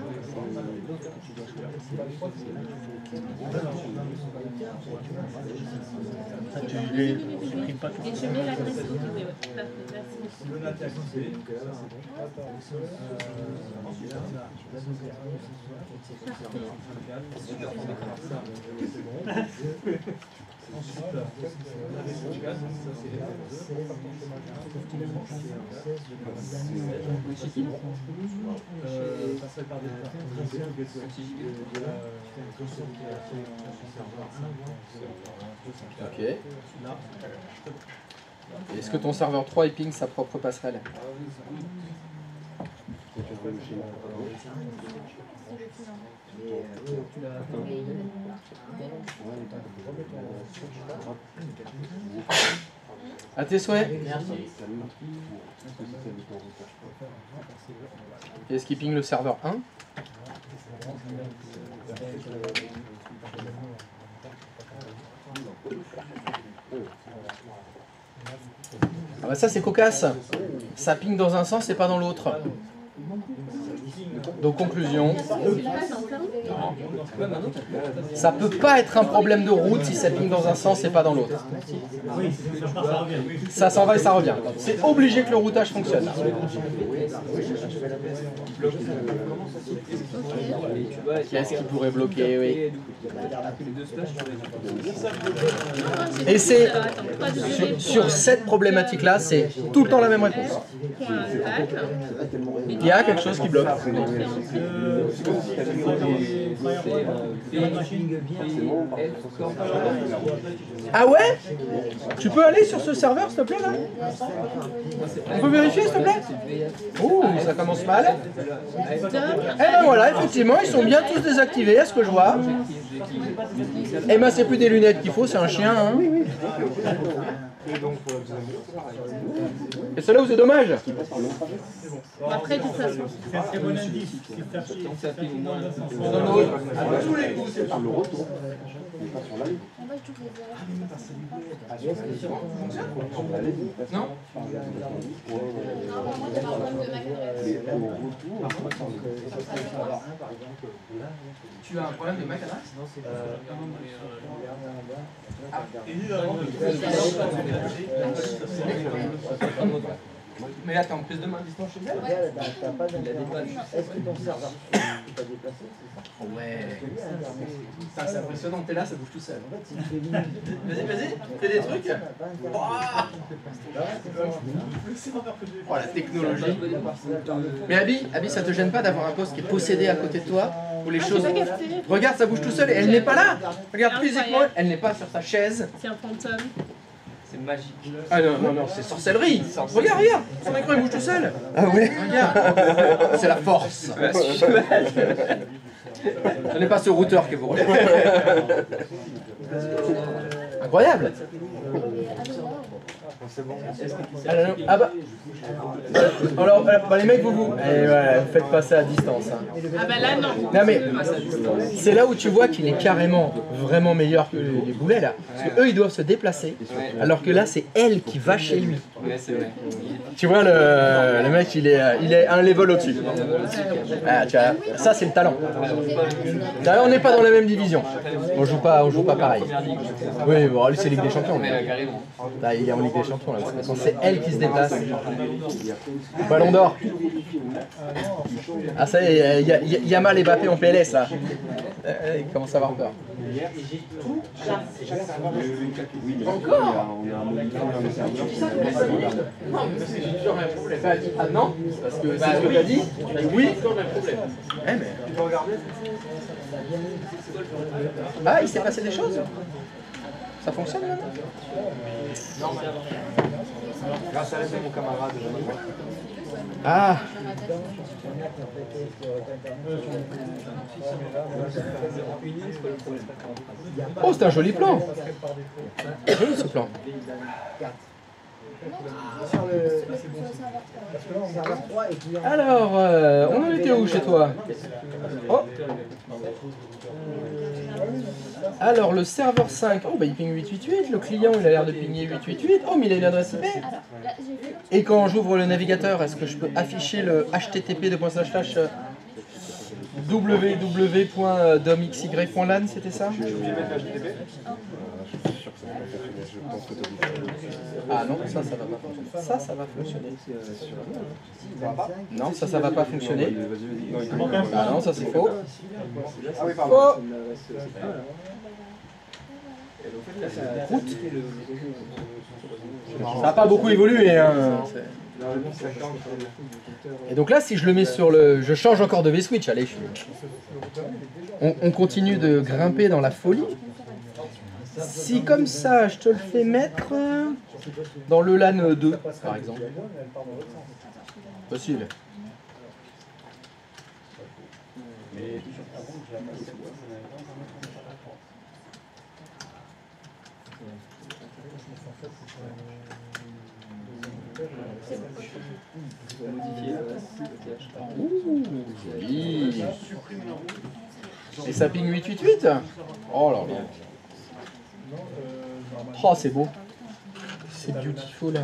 F: tu les supprimes pas tout.
C: Et je mets l'adresse IP. Oui, ouais. Parfait, merci.
A: Ok. Est-ce que ton serveur 3 ping sa propre passerelle? À tes souhaits. Est-ce qu'il ping le serveur 1? Ah bah ça c'est cocasse. Ça ping dans un sens et pas dans l'autre. Donc conclusion, ça peut pas être un problème de route si ça ping dans un sens et pas dans l'autre. Ça s'en va et ça revient. C'est obligé que le routage fonctionne. Qu'est-ce qui pourrait bloquer? Oui. Et c'est sur cette problématique-là, c'est tout le temps la même réponse. Il y a quelque chose qui bloque. Ah ouais? Tu peux aller sur ce serveur s'il te plaît là? On peut vérifier s'il te plaît? Ouh, ça commence mal. Eh ben voilà, effectivement, ils sont bien tous désactivés à ce que je vois. Eh ben c'est plus des lunettes qu'il faut, c'est un chien. Hein. Et celle-là où c'est dommage.
C: Après, de toute façon.
F: C'est un très bon indice.
A: Tous les coups, c'est
D: En bas, je trouve les erreurs.
A: Non?
D: Non, moi, j'avais un problème de Mac.
A: Tu as un problème de Mac adresse? Mais là, t'es en prise de main à distance chez elle?
I: Est-ce que ton serveur t'a déplacé?
A: Ouais. Putain, c'est impressionnant, t'es là, ça bouge tout seul.
I: En fait, c'est une féminine.
A: Vas-y, fais des trucs. Oh la technologie. Mais Abby, ça te gêne pas d'avoir un poste qui est possédé à côté de toi? Où les choses... Regarde, ça bouge tout seul et elle n'est pas là. Regarde, physiquement, elle n'est pas sur sa chaise.
C: C'est un fantôme.
B: C'est magique.
A: Ah non, c'est sorcellerie. Regarde, son écran il bouge tout seul.
I: Ah ouais?
A: Regarde, c'est la force. Ce n'est pas ce routeur que vous regardez. Incroyable. Ah bah. Alors, les mecs, vous faites passer à distance. Hein.
C: Ah bah là, non.
A: Non mais, c'est là où tu vois qu'il est carrément vraiment meilleur que les boulets là. Parce que eux, ils doivent se déplacer, alors que là, c'est elle qui va chez lui.
B: Ouais, c'est vrai.
A: Tu vois, le mec, il est un level au-dessus. Ah, tu vois, ça, c'est le talent. D'ailleurs, on n'est pas dans la même division. On joue pas pareil. Oui, bon, lui, c'est Ligue des Champions. Là, il est en Ligue des Champions. Là. C'est elle qui se déplace. Ballon d'or. Ah, ça y est, Yamal et Mbappé en PLS, là. Il commence à avoir peur. Encore? Ah non? Parce que c'est ce que tu as dit? Oui? Eh mais... Tu peux regarder? Ah, il s'est passé des choses? Ça fonctionne maintenant?
G: Grâce à l'aide de mon camarade.
A: Ah! Oh, c'est un joli plan. Joli ce plan.
I: Sur le serveur 3 et puis
A: Alors, on en était où chez toi? Oh. Alors, le serveur 5, oh bah il ping 888, le client il a l'air de pinguer 888, oh mais il a une adresse IP.
D: Alors, là, j'ai vu.
A: Et quand j'ouvre le navigateur, est-ce que je peux afficher le http www.domxy.lan, c'était ça? Ah non, ça va pas fonctionner. Ça va fonctionner. Non, ça va pas fonctionner. Ah non, ça c'est faux. Faux. Route. Ça n'a pas beaucoup évolué. Hein. Et donc là, si je le mets sur le... Je change encore de V-switch, allez. On continue de grimper dans la folie. Si comme ça, je te le fais mettre dans le LAN 2, par exemple. Possible. Ouh, joli. Et ça ping 888 ? Oh là là. Oh, c'est beau. C'est beautiful.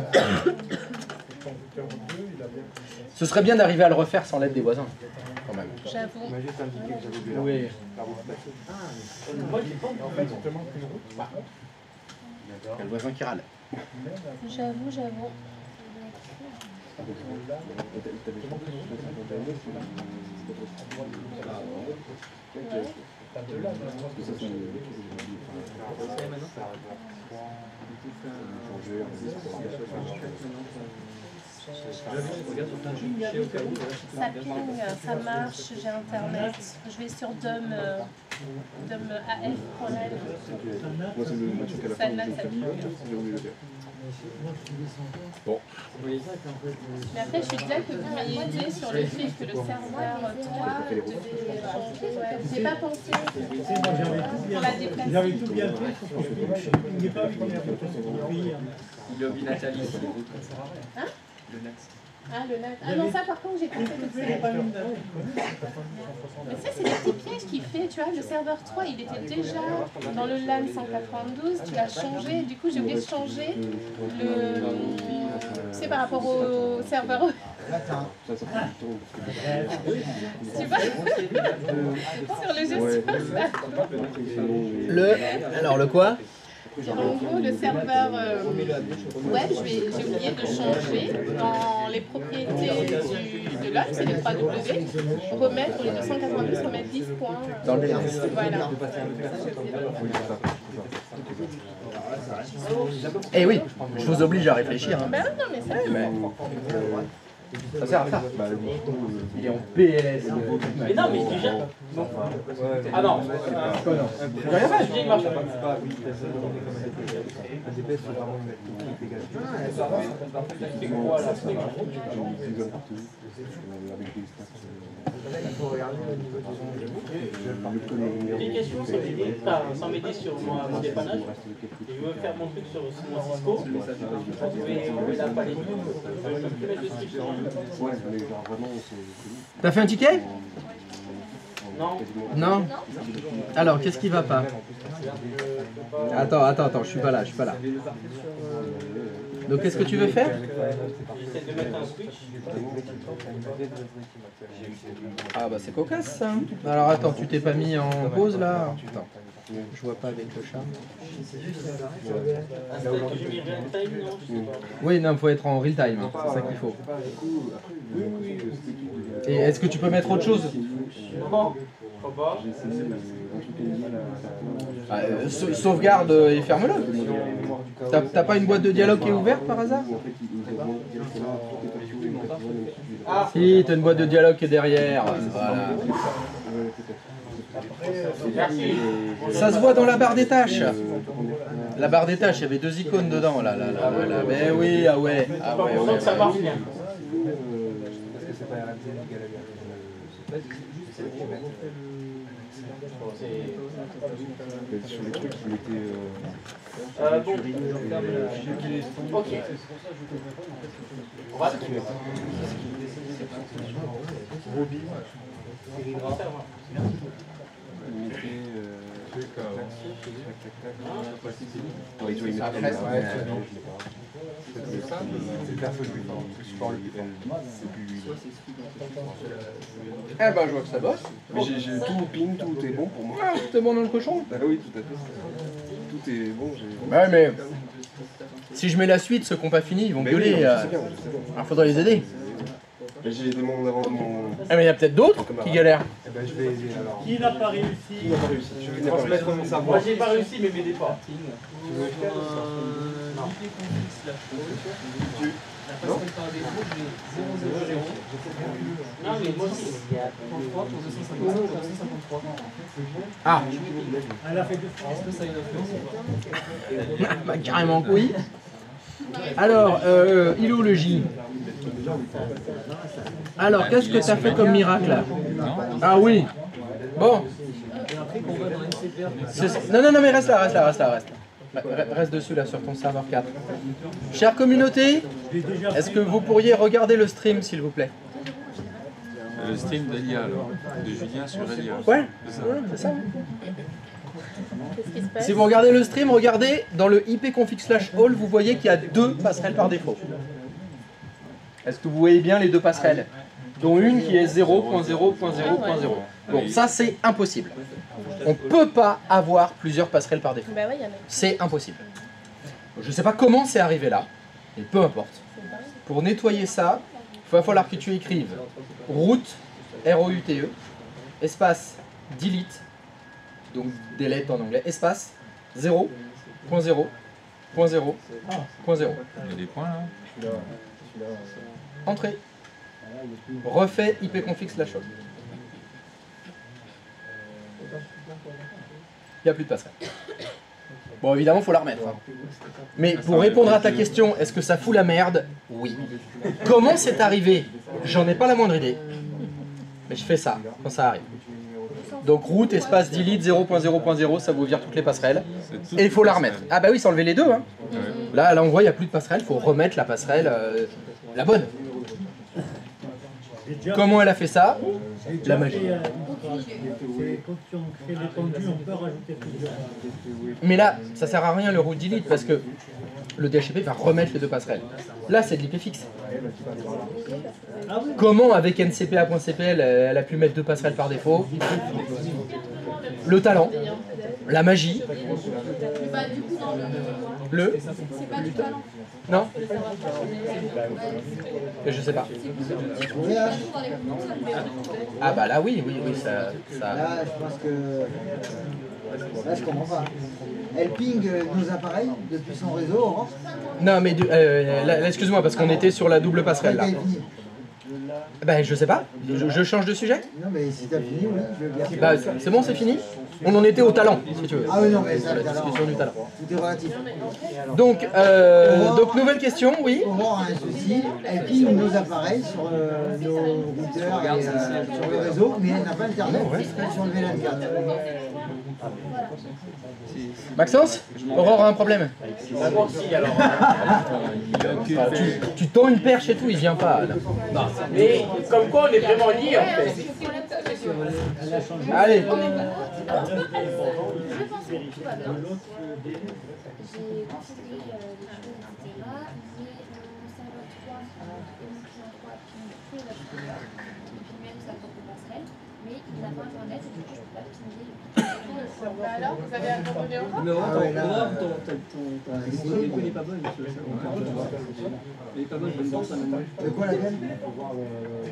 A: Ce serait bien d'arriver à le refaire sans l'aide des voisins, quand même.
C: J'avoue.
A: Oui. Il y a le voisin qui râle.
C: J'avoue. Ça ping, ça marche, j'ai internet. Je vais sur DOM.af.net. Ça ping.
A: Bon.
C: Mais après, je suis glad que vous m'ayez aidé sur le fait que le serveur 3 devait changer. Ouais. J'ai pas pensé pour la déplacer.
F: J'avais tout bien fait, il n'est pas venu.
E: Il lobby Nathalie.
C: Hein?
E: Le NAT.
C: Ah, le NAT. Ah non, ça par contre, j'ai pas fait de ça. Mais ça, c'est des petits pièges qu'il fait, tu vois. Le serveur 3, il était déjà dans le LAN 192, tu l'as changé. Du coup, j'ai oublié de changer le... C'est par rapport au serveur... Tu vois? Sur le gestion,
A: Alors, le quoi?
C: en gros, le serveur web, j'ai oublié de changer dans les propriétés de l'OM, c'est les 3W, remettre les 292, remettre 10 points.
A: Dans le
C: Voilà.
A: Eh oui, je vous oblige à réfléchir. Hein.
C: Ben non, mais ça,
A: Ça sert à ça. Il est en PLS.
E: Mais non, mais déjà. Ah non.
A: J'ai rien fait.
E: Il marche pas. Une question, c'est l'idée, sans m'aider sur mon dépannage, et je veux faire mon truc sur mon Cisco, on met la palette.
A: T'as fait un ticket?
E: Non.
A: Non. Alors, qu'est-ce qui va pas? Attends, je suis pas là. Donc, qu'est-ce que tu veux faire?
E: J'essaie de mettre un switch.
A: Ah bah c'est cocasse ça. Alors attends, tu t'es pas mis en pause là? Attends, je vois pas avec le chat.
E: J'ai mis real time, non, je sais pas.
A: Oui, non, faut être en real time, hein. C'est ça qu'il faut. Et est-ce que tu peux mettre autre chose?
E: Non, pas.
A: Sauvegarde et ferme-le. T'as pas une boîte de dialogue qui est ouverte par hasard? Si, t'as une boîte de dialogue qui est derrière. Voilà. Ça se voit dans la barre des tâches. La barre des tâches, il y avait deux icônes dedans. Là. Mais oui, ah ouais.
E: Ça marche bien.
J: Sur les trucs, il était.
E: Bon. Ok. On va
J: Roby. Il mettait. Ouais, il mettait. C'est perso, lui. Support le plus fort.
A: Eh ben, je vois que ça bosse.
J: Mais j'ai tout ping, tout est bon pour moi.
A: Ah, tout est bon dans le cochon.
J: Ah oui, tout à fait. Tout est bon.
A: Ouais, mais si je mets la suite, ceux qui n'ont pas fini, ils vont gueuler.
J: Oui,
A: Alors, faudra les aider.
J: J'ai aidé mon.
A: Ah, mais il y a peut-être d'autres qui galèrent.
J: Eh ben, je vais aider alors.
F: Qui n'a pas réussi?
J: Qui n'a pas réussi? Je vais transmettre mon savoir.
E: Moi j'ai pas réussi, mais m'aidez pas.
B: La passerelle par défaut, je vais 0, 0, 0.
E: Non, mais moi aussi.
B: 33 pour 250, 253.
A: Ah,
F: Elle a fait deux fois.
B: Est-ce que ça a une influence?
A: bah, carrément oui. Alors, il est où le J? Alors, qu'est-ce que tu as fait comme miracle là? Ah oui. Bon. Non, mais reste là. Reste dessus là sur ton serveur 4. Chère communauté, est-ce que vous pourriez regarder le stream s'il vous plaît?
K: Le stream d'Elia alors, de Julien sur Elia.
A: Ouais, c'est ça. Si vous regardez le stream, regardez dans le ipconfig/all, vous voyez qu'il y a 2 passerelles par défaut. Est-ce que vous voyez bien les 2 passerelles? Dont une qui est 0.0.0.0. Bon, ça c'est impossible. On ne peut pas avoir plusieurs passerelles par défaut. C'est impossible. Je ne sais pas comment c'est arrivé là, mais peu importe. Pour nettoyer ça, il va falloir que tu écrives route, R-O-U-T-E, espace delete, donc delete en anglais, espace 0.0.0.0.
K: Il y a des points là.
A: Entrée. Refait ipconfig/all. Il n'y a plus de passerelle. Bon, évidemment, il faut la remettre. Hein. Mais pour répondre à ta question, est-ce que ça fout la merde? Oui. Comment c'est arrivé? J'en ai pas la moindre idée. Mais je fais ça quand ça arrive. Donc route, espace delete 0.0.0, ça vous vire toutes les passerelles. Et il faut la remettre. Ah bah oui, c'est enlever les 2. Hein. Là, on voit, il n'y a plus de passerelle, il faut remettre la passerelle, la bonne. Comment elle a fait ça? La magie.
F: Quand on crée des tendus, on peut rajouter plusieurs.
A: Mais là, ça sert à rien le route delete parce que le DHCP va remettre les 2 passerelles. Là, c'est de l'IP fixe. Comment avec ncpa.cpl elle a pu mettre 2 passerelles par défaut? Le talent, la magie, le... Non? Je sais pas. Ah bah là oui, ça...
I: Là, je pense que... Là, je comprends pas. Elle ping nos appareils depuis son réseau, Orange.
A: Non mais là, excuse-moi parce qu'on était sur la double passerelle là. Ben je sais pas, je change de sujet?
I: Non mais si t'as fini, oui, je veux bien.
A: Bah c'est bon, c'est fini? On en était au talent, si tu veux.
I: Ah oui, non mais
A: sur la discussion du talent.
I: Tout est relatif.
A: Donc nouvelle question, oui.
I: Aurore a un souci, elle ping nos appareils sur nos routeurs et sur le réseau, mais elle n'a pas internet sur le VLAN 4.
A: Maxence, Aurore a un problème.
E: Moi aussi alors.
A: Tu tends une perche et tout, il vient pas. Là.
E: Non, mais comme quoi on est vraiment liés en fait.
A: Allez.
D: Je pense que tout va bien. J'ai configuré les choses, etc. Mais mon serveur 3, mon client 3, puis tout va bien. Et puis même sa propre passerelle. Mais il n'a pas internet et du coup je peux pas pinguer.
C: Bah alors, vous avez abandonné Aurore?
B: Mais Aurore, ta DP n'est pas bonne. Elle est pas bonne, bonne danse, maintenant.
I: De quoi la gamme?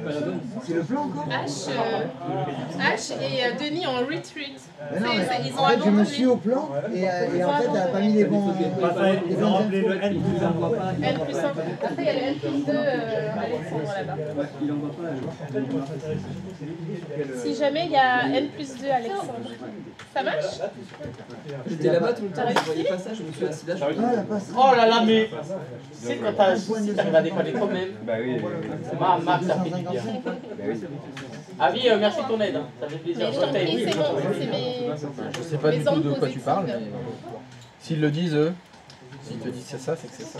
B: Pas la bonne.
I: C'est le plan encore?
C: H et Denis en retreat.
I: Mais non, mais
C: Ils
I: en
C: ont
I: fait, je me
C: abandonné.
I: suis au plan et en fait, elle n'a pas mis les bons...
F: Ils ont rappelé le N plus 1.
C: N plus 1. Après, il y a le N plus 2 Alexandre là-bas.
B: Il envoie pas.
C: Si jamais il y a N plus 2 Alexandre. Ça marche?
B: J'étais là-bas tout le temps, je voyais pas ça, je me suis assis là.
E: Oh là là, mais c'est quand t'as regardé pas les quand même.
J: Bah oui.
E: Max a fait du bien.
J: Bah oui.
E: Avi, merci de ton aide, hein. Ça fait plaisir.
C: Mais je t'en prie, c'est bon, c'est mes...
A: Je sais pas du tout de quoi tu parles, mais s'ils le disent eux, s'ils te disent c'est ça, c'est que c'est ça.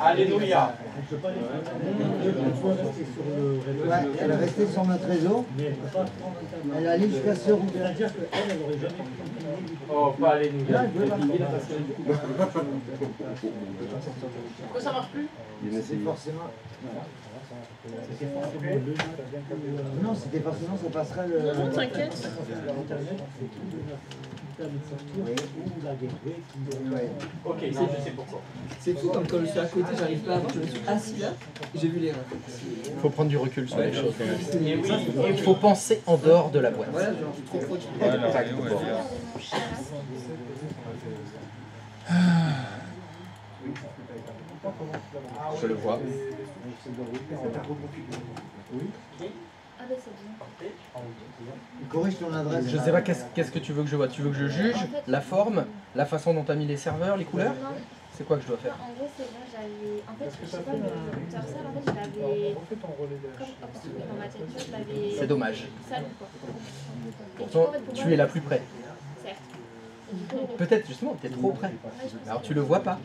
E: Alléluia.
I: Ouais, elle est restée sur notre réseau. Elle est allée jusqu'à ce routeur.
F: C'est-à-dire qu'elle n'aurait jamais pu.
E: Oh, pas Alléluia. Pourquoi ça marche plus?
I: C'est forcément. Non, c'était forcément ça passerait le.
C: Non, t'inquiète.
E: Ok, je sais pourquoi.
B: C'est fou comme quand je suis à côté, j'arrive pas à voir, je me suis assis là, et j'ai vu l'erreur.
A: Il faut prendre du recul sur les choses.
E: Et oui,
A: Il faut penser en dehors de la boîte.
B: Voilà, genre, je suis trop trop.
A: Je le vois.
D: Ah bah c'est bien.
I: Corrige ton adresse.
A: Je sais pas qu'est-ce que tu veux que je vois. Tu veux que je juge la forme, la façon dont tu as mis les serveurs, les couleurs? C'est quoi que je dois faire?
D: En gros, c'est bon, j'avais. En fait, je sais pas, le routeur seul, en fait, je l'avais. Comme obstrué dans ma tête, je l'avais.
A: C'est dommage.
D: Sale, quoi.
A: Pourtant, tu es la plus près.
D: Certes.
A: Peut-être justement, tu es trop près. Alors tu le vois pas.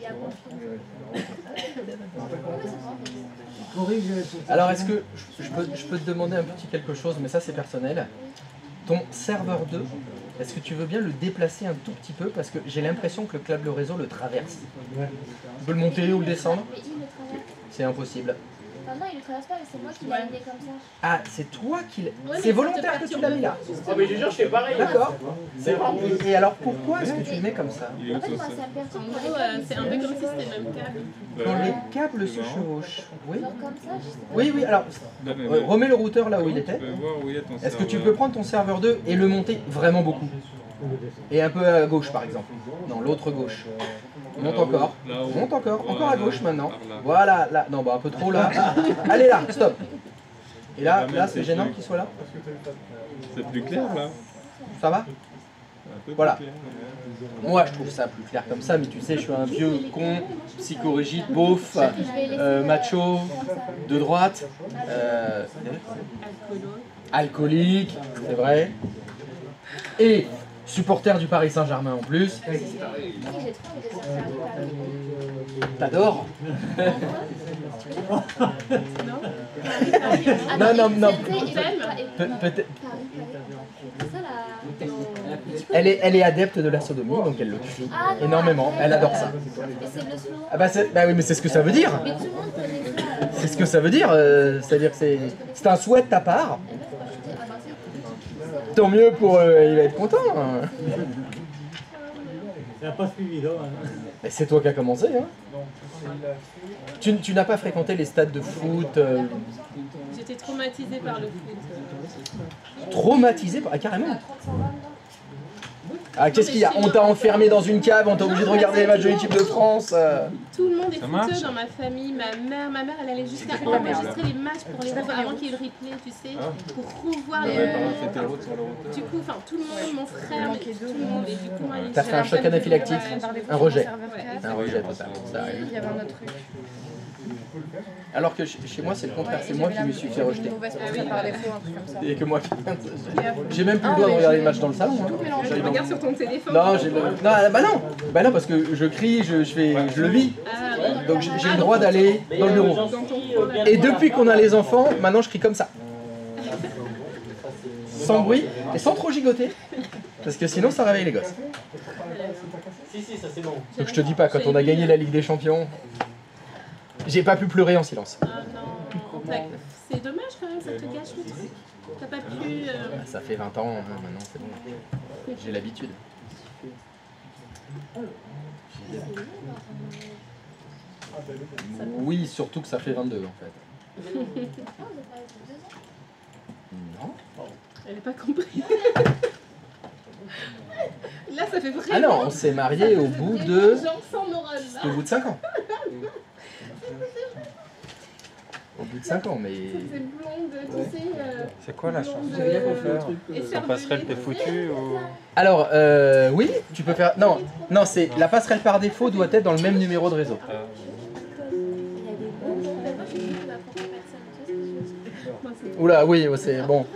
A: Alors est-ce que je peux te demander un petit quelque chose, mais ça c'est personnel. Ton serveur 2, est-ce que tu veux bien le déplacer un tout petit peu parce que j'ai l'impression que le câble réseau le traverse. Tu peux le monter ou le descendre?
D: Mais il le traverse.
A: C'est impossible.
D: Enfin, non, il le traverse pas, mais c'est moi qui l'ai amené comme ça.
A: Ah, c'est toi qui l'as... C'est volontaire que tu l'as mis là.
E: Oh, mais je jure, je fais pareil.
A: D'accord. Et alors pourquoi est-ce que tu le mets comme ça?
D: En fait, moi, ça me perturbe.
C: En gros, c'est un peu comme si c'était le même câble.
A: Quand les câbles se chevauchent. Oui.
D: Genre comme ça, je sais pas.
A: Oui, oui, alors remets le routeur là où il était. Est-ce que tu peux prendre ton serveur 2 et le monter vraiment beaucoup? Et un peu à gauche par exemple. Non, l'autre gauche. Monte encore. Monte encore. Encore à gauche maintenant. Voilà, là. Non, bah un peu trop là. Allez là, stop. Et là c'est gênant qu'il soit là.
K: C'est plus clair là.
A: Ça va? Voilà. Moi je trouve ça plus clair comme ça, mais tu sais, je suis un vieux con, psychorigide, beauf, macho, de droite, alcoolique, c'est vrai, et supporter du Paris Saint-Germain en plus. T'adores? Non. Peut-être. Elle est adepte de la sodomie, donc elle le crie énormément. Elle adore ça. Ah bah oui, mais c'est ce que ça veut dire. C'est ce que ça veut dire. C'est-à-dire que c'est un souhait de ta part. Tant mieux pour... il va être content.
F: Ça n'a pas suivi là.
A: Mais c'est toi qui as commencé. Hein. Tu n'as pas fréquenté les stades de foot
C: J'étais traumatisée par le foot.
A: Traumatisée par... Ah, carrément. Ah, qu'est-ce qu'il y a? On t'a enfermé dans une cave, on t'a obligé de regarder les matchs de l'équipe de France.
C: Tout le monde est footeux dans ma famille. Ma mère, elle allait jusqu'à enregistrer les matchs pour les revoir avant qu'il y ait le replay, tu sais, pour revoir les... Du coup, enfin, tout le monde, mon frère, tout le monde, et du coup, moi...
A: T'as fait un choc anaphylactique, un rejet. Un rejet total, ça arrive.
H: Il y avait un autre truc.
A: Alors que chez moi, c'est le contraire, c'est moi qui me suis fait rejeter. Et que moi qui... J'ai même plus le droit de regarder les matchs dans le salon.
C: Je regarde sur ton téléphone.
A: Non, bah non, parce que je crie, je le vis. Donc j'ai le droit d'aller dans le bureau. Et depuis qu'on a les enfants, maintenant je crie comme ça. Sans bruit et sans trop gigoter. Parce que sinon ça réveille les gosses.
E: Si, ça c'est bon.
A: Donc je te dis pas, quand on a gagné la Ligue des Champions, j'ai pas pu pleurer en silence.
C: Ah non, c'est dommage quand même, ça te gâche le truc. T'as pas pu...
A: Ça fait 20 ans, hein, maintenant c'est bon. J'ai l'habitude. Oui, surtout que ça fait 22 en fait. Non.
C: Elle n'a pas compris. Là, ça fait vraiment...
A: Ah non, on s'est mariés au bout de...
C: Au
A: bout de 5 ans. Au bout de 5 ans, mais...
C: C'est blonde, tu sais...
K: C'est quoi la chanson qu'il faut faire? La passerelle t'es foutu ou...
A: Alors, oui, tu peux faire... Non, c'est la passerelle par défaut doit être dans le même numéro de réseau. Oula, oui, c'est bon.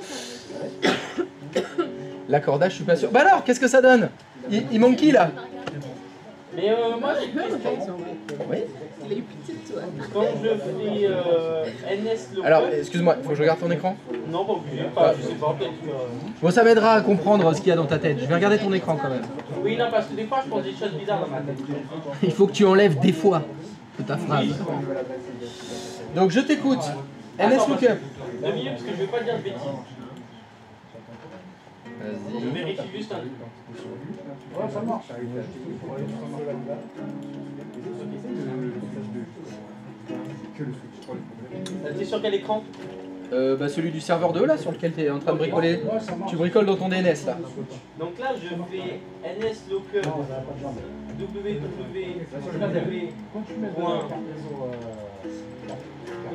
A: L'accordage, je suis pas sûr. Bah alors, qu'est-ce que ça donne? Il manque qui là?
E: Mais moi j'ai une question.
A: Oui.
C: Il a eu petite, toi.
E: Quand je fais NS local.
A: Alors, excuse-moi, il faut que je regarde ton écran.
E: Non, pas obligé, pas, je sais pas, peut-être.
A: Bon, ça m'aidera à comprendre ce qu'il y a dans ta tête. Je vais regarder ton écran quand même.
E: Oui, non, parce que des fois je pense des choses bizarres dans ma tête.
A: Il faut que tu enlèves des fois de ta phrase. Donc je t'écoute. NS Lookup.
E: Le milieu, parce que je vais pas dire de bêtises. Je
A: Vas-y.
E: vérifie juste un truc.
G: Ouais, ça marche.
E: T'es sur quel écran?
A: Bah celui du serveur 2 là sur lequel tu es en train de bricoler. Tu bricoles dans ton DNS là.
E: Donc là, je fais NS Locker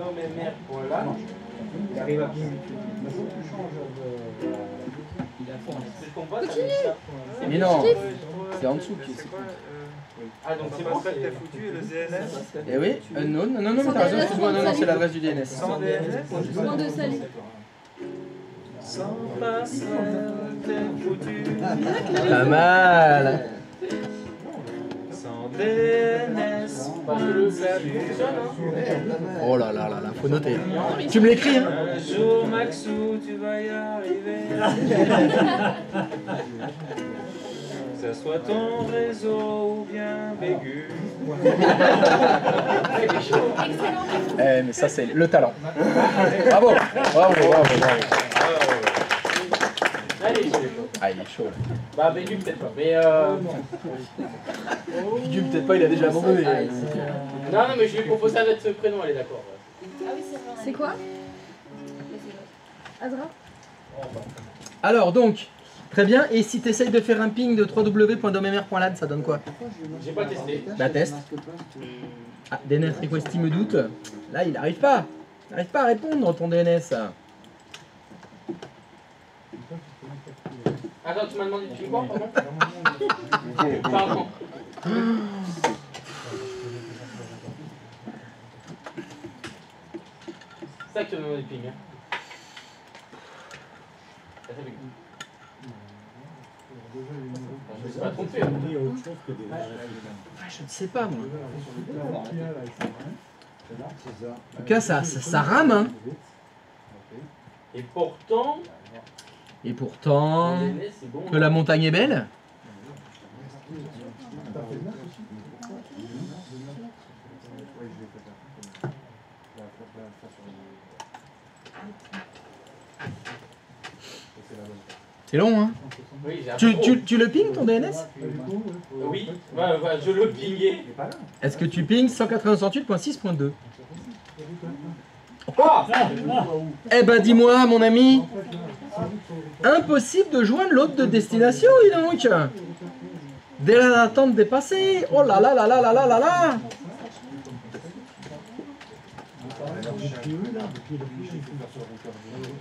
E: www.dommr.lan.
G: Il arrive à ping.
A: Mais non, c'est en dessous qui c'est.
E: Ah donc c'est bon,
J: t'as foutu le ZNS.
A: Eh oui, unknown. Non, non, mais t'as raison, excuse-moi, non, non, c'est l'adresse du DNS.
J: Sans DNS.
H: Point de salut.
J: Sans password, t'es foutu.
A: Pas mal.
J: Sans DNS.
E: parce que le fonctionne, hein.
A: Oh là là là là, faut noter. Tu me l'écris, hein?
J: Un jour, Maxou, tu vas y arriver. Que ce soit ton réseau ou bien Bégu.
A: Eh, mais ça, c'est le talent. Bravo, bravo, bravo, bravo.
E: Allez, il est chaud.
A: Ah, il est chaud.
E: Bah, Bégu, peut-être pas. Mais
A: Dieu, peut-être pas, il a déjà abandonné.
E: non, non, mais je lui ai proposé avec ce prénom, elle est d'accord.
H: C'est quoi? Azra?
A: Alors, donc, très bien. Et si tu essayes de faire un ping de www.dommr.lan, ça donne quoi?
E: J'ai pas testé.
A: Bah, test. Ah, DNS request, il me doute. Là, il n'arrive pas. Il n'arrive pas à répondre, ton DNS.
E: Attends, tu m'as demandé de quoi, pardon? Pardon. C'est ça que tu m'as demandé de ping, hein. Ça fait je me suis pas trompé. Hein.
A: Je ne sais pas, moi. En tout cas, ça rame, hein.
E: Et pourtant,
A: Et pourtant,
E: le DNS, c'est bon.
A: que la montagne est belle. C'est long, hein.
E: Oui, j'ai un peu trop.
A: Tu le ping ton DNS?
E: Oui, je le pingais.
A: Est-ce que tu pings 198.6.2?
E: Ah,
A: Eh ben dis-moi, mon ami, impossible de joindre l'autre de destination, dis donc. Délai d'attente dépassé. Oh là là là là là là là là.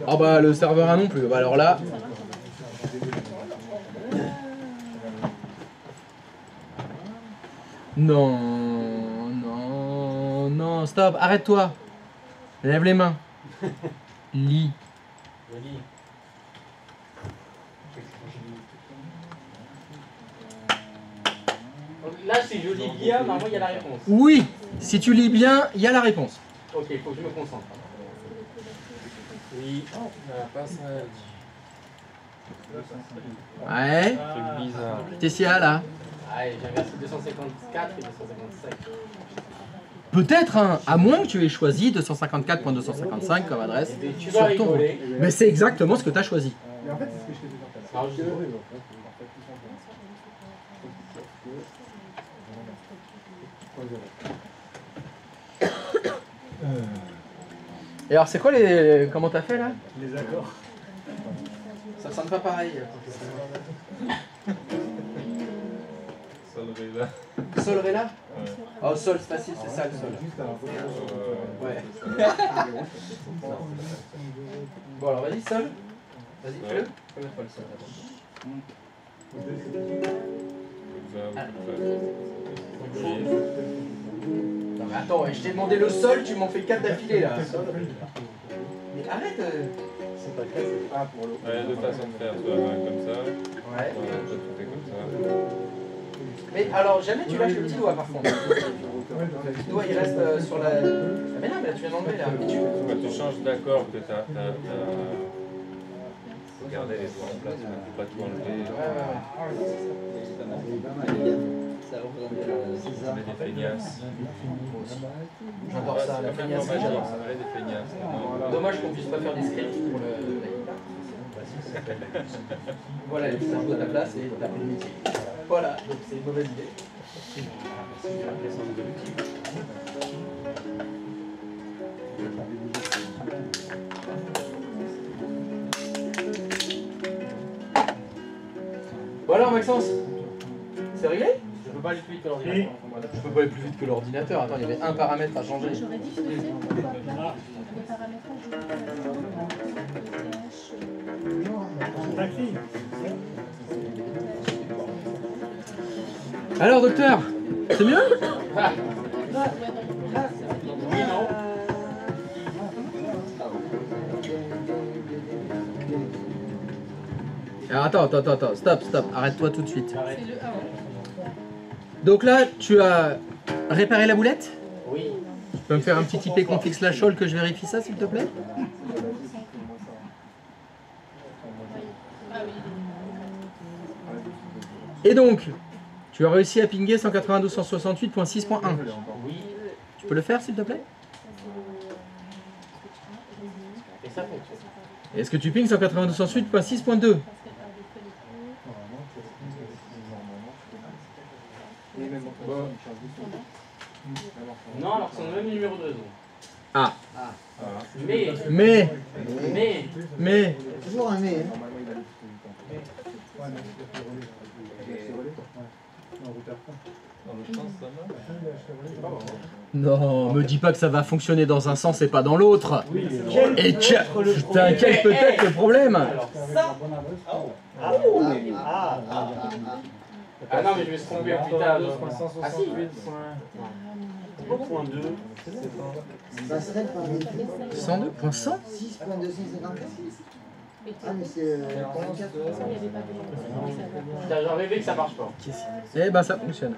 A: Ah bah le serveur A non plus. Bah alors là. Non, non, non, stop, arrête-toi. Lève les mains. Lis.
E: donc là, si je lis bien, normalement, il y a la réponse.
A: Oui, si tu lis bien, il y a la réponse.
E: Ok, il faut que je me concentre.
K: Oui,
A: Ouais.
K: truc bizarre.
A: Tessia là.
E: Allez, j'ai inversé 254 et 255.
A: Peut-être, hein, à moins que tu aies choisi 254.255 comme adresse
E: Et tu vas
A: sur ton.
E: rigoler.
A: Mais c'est exactement ce que tu as choisi.
E: Alors, je-
A: Et alors, c'est quoi les. Comment t'as fait là?
G: Les accords.
A: Ça sonne pas pareil.
K: Sol là.
A: Sol ré là?
K: Ouais.
A: Oh, sol, c'est facile, c'est ça le sol. Ouais. Bon, alors vas-y, sol. Vas-y, fais-le. Première fois le sol d'abord. Non, mais attends, je t'ai demandé le sol, tu m'en fais 4 d'affilée là.
L: Mais arrête
J: C'est pas clair, c'est pas pour l'eau. Ouais, deux façons de faire, soit comme ça,
L: ouais.
J: soit tout fait comme ça.
L: Mais alors, jamais tu lâches le petit doigt par contre. Le petit doigt il reste sur la... Ah mais non, mais là tu viens d'enlever là. Et tu...
J: Quand tu changes d'accord que t'as... Faut garder les doigts en place, faut pas tout enlever. On est des feignasses.
L: J'adore ça, la feignasse, j'adore ça.
J: On est des feignasses.
L: Dommage qu'on puisse pas faire des scripts pour la guitare. Voilà, il faut jouer à ta place et taper le métier. Voilà, donc c'est une mauvaise idée. Bon alors Maxence, c'est réglé?
E: Je peux pas aller plus vite que l'ordinateur.
L: Je peux pas aller plus vite que l'ordinateur. Attends, il y avait un paramètre à changer.
C: J'aurais dit que le paramétrage
A: Alors, docteur, c'est mieux? Alors, attends, stop, arrête-toi tout de suite.
C: C'est le 1.
A: Donc là, tu as réparé la boulette?
E: Oui.
A: Tu peux me faire un petit IP config slash all que je vérifie ça, s'il te plaît? Et donc, tu as réussi à pinguer 192.168.6.1.
E: Oui.
A: Tu peux le faire, s'il te plaît?
E: Et ça fonctionne.
A: Est-ce que tu pingues 192.168.6.2?
E: Non, alors c'est le même numéro de réseau.
A: Ah.
E: Mais.
I: Toujours un mais.
A: Non, me dis pas que ça va fonctionner dans un sens et pas dans l'autre. Et putain, quel peut être le problème?
E: Alors ça. Ah non, mais je vais se tromper plus tard. Ah si. Point 2.
I: Ça serait pas
A: 102.100?
I: 6.254. Ah mais c'est...
E: J'en rêvais que ça marche pas.
A: Eh ben ça fonctionne.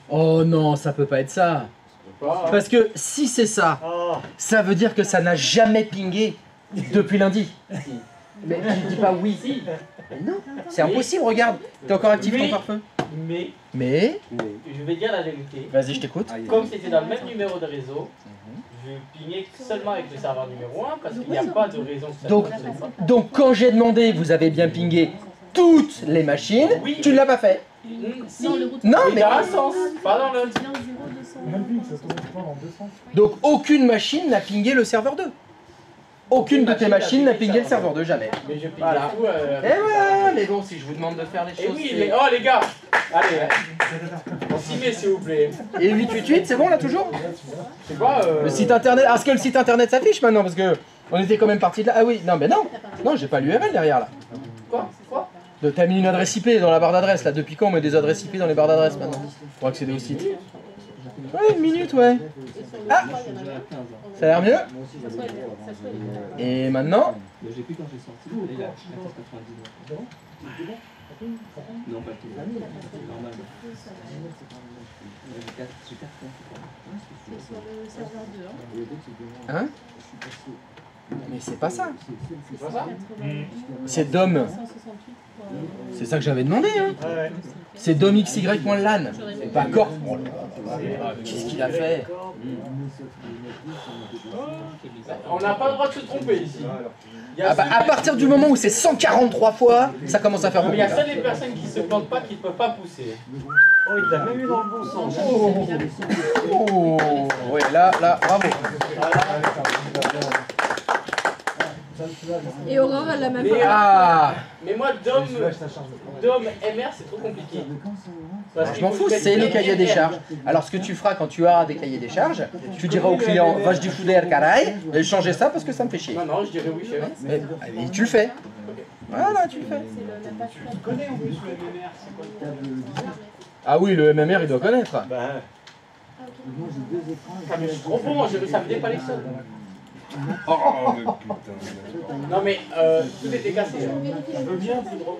A: Oh non, ça peut pas être ça. Parce que si c'est ça, ça veut dire que ça n'a jamais pingé depuis lundi. Mais tu dis pas oui. Mais non, c'est impossible, regarde. T'es encore actif ton pare-feu. Mais
E: je vais dire la vérité.
A: Vas-y, je t'écoute.
E: Comme c'était dans le même numéro de réseau, je pinguais seulement avec le serveur numéro 1 parce qu'il n'y a pas de raison que ça ne fonctionne pas.
A: Donc quand j'ai demandé, vous avez bien pingé toutes les machines, tu ne l'as pas fait.
E: Si.
A: Non, mais
E: dans un sens, pas dans l'autre.
A: Donc aucune machine n'a pingé le serveur 2. Aucune de tes machines n'a pingé le serveur 2, jamais.
E: Mais je pingue
A: Voilà.
E: tout.
A: Eh ouais, mais bon, si je vous demande de faire les
E: Et
A: choses...
E: oui,
A: c'est-
E: mais oh les gars, allez, on s'y met s'il vous plaît.
A: Et 888, c'est bon là toujours?
E: Je sais pas.
A: Le site internet, est-ce que le site internet s'affiche maintenant? Parce que on était quand même parti de là. Ah oui, non mais non, non, j'ai pas l'URL derrière là.
E: Quoi?
A: T'as mis une adresse IP dans la barre d'adresse là. Depuis quand on met des adresses IP dans les barres d'adresse maintenant pour accéder au site? Ouais, une minute, ouais. Ah, ça a l'air mieux. Et maintenant?
B: J'ai plus quand j'ai sorti. Et là, 14,99. Non, pas tout. C'est normal.
C: C'est sur le serveur 2.
A: Hein? Mais c'est pas ça.
E: C'est pas ça?
A: C'est DOM. C'est ça que j'avais demandé, hein. C'est domxy.lan. C'est pas corp. Oh là là, qu'est-ce qu'il a fait?
E: On n'a pas le droit de se tromper ici.
A: Ah bah, à partir du moment où c'est 143 fois, ça commence à faire
E: Mais
A: beaucoup.
E: il y a seules les personnes qui se plantent pas qui ne peuvent pas pousser.
B: Oh, il l'a même eu dans le bon sens.
A: Oh, ouais, là, bravo.
H: Et Aurore, elle l'a même
E: Mais,
H: pas.
E: mais moi, DOM MR, c'est trop compliqué. Parce
A: Je m'en fous, c'est le cahier des charges. Alors ce que tu feras quand tu auras des cahiers des charges, tu diras au client, va je diffuser caray, et changer ça parce que ça me fait chier.
E: Non, non, je dirais oui, chef.
A: Et tu le fais. Voilà, tu le fais.
E: Tu connais en plus le MR, c'est quoi?
A: Ah oui, le MMR, il doit connaître.
E: Ah, mais je suis trop bon, ça me dépasse les seuls.
J: Oh, mais putain.
L: Non mais tout était cassé.
E: Je veux bien un peu de rhum.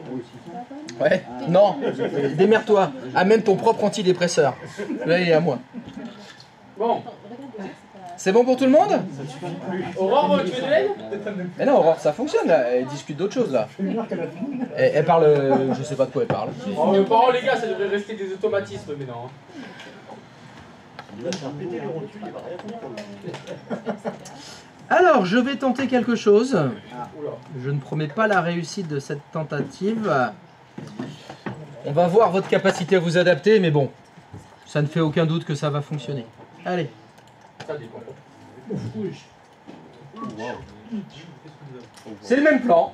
A: Ouais. Non. Démerde-toi. Amène ton propre antidépresseur. Là, il est à moi.
L: Bon.
A: C'est bon pour tout le monde?
L: Aurore, tu veux de l'aide?
A: Mais non, Aurore, ça fonctionne là. Elle discute d'autres choses là. Elle parle. Je sais pas de quoi elle parle.
L: Oh, bon, les gars, ça devrait rester des automatismes maintenant.
A: Alors, je vais tenter quelque chose. Je ne promets pas la réussite de cette tentative. On va voir votre capacité à vous adapter, mais bon, ça ne fait aucun doute que ça va fonctionner. Allez. C'est le même plan,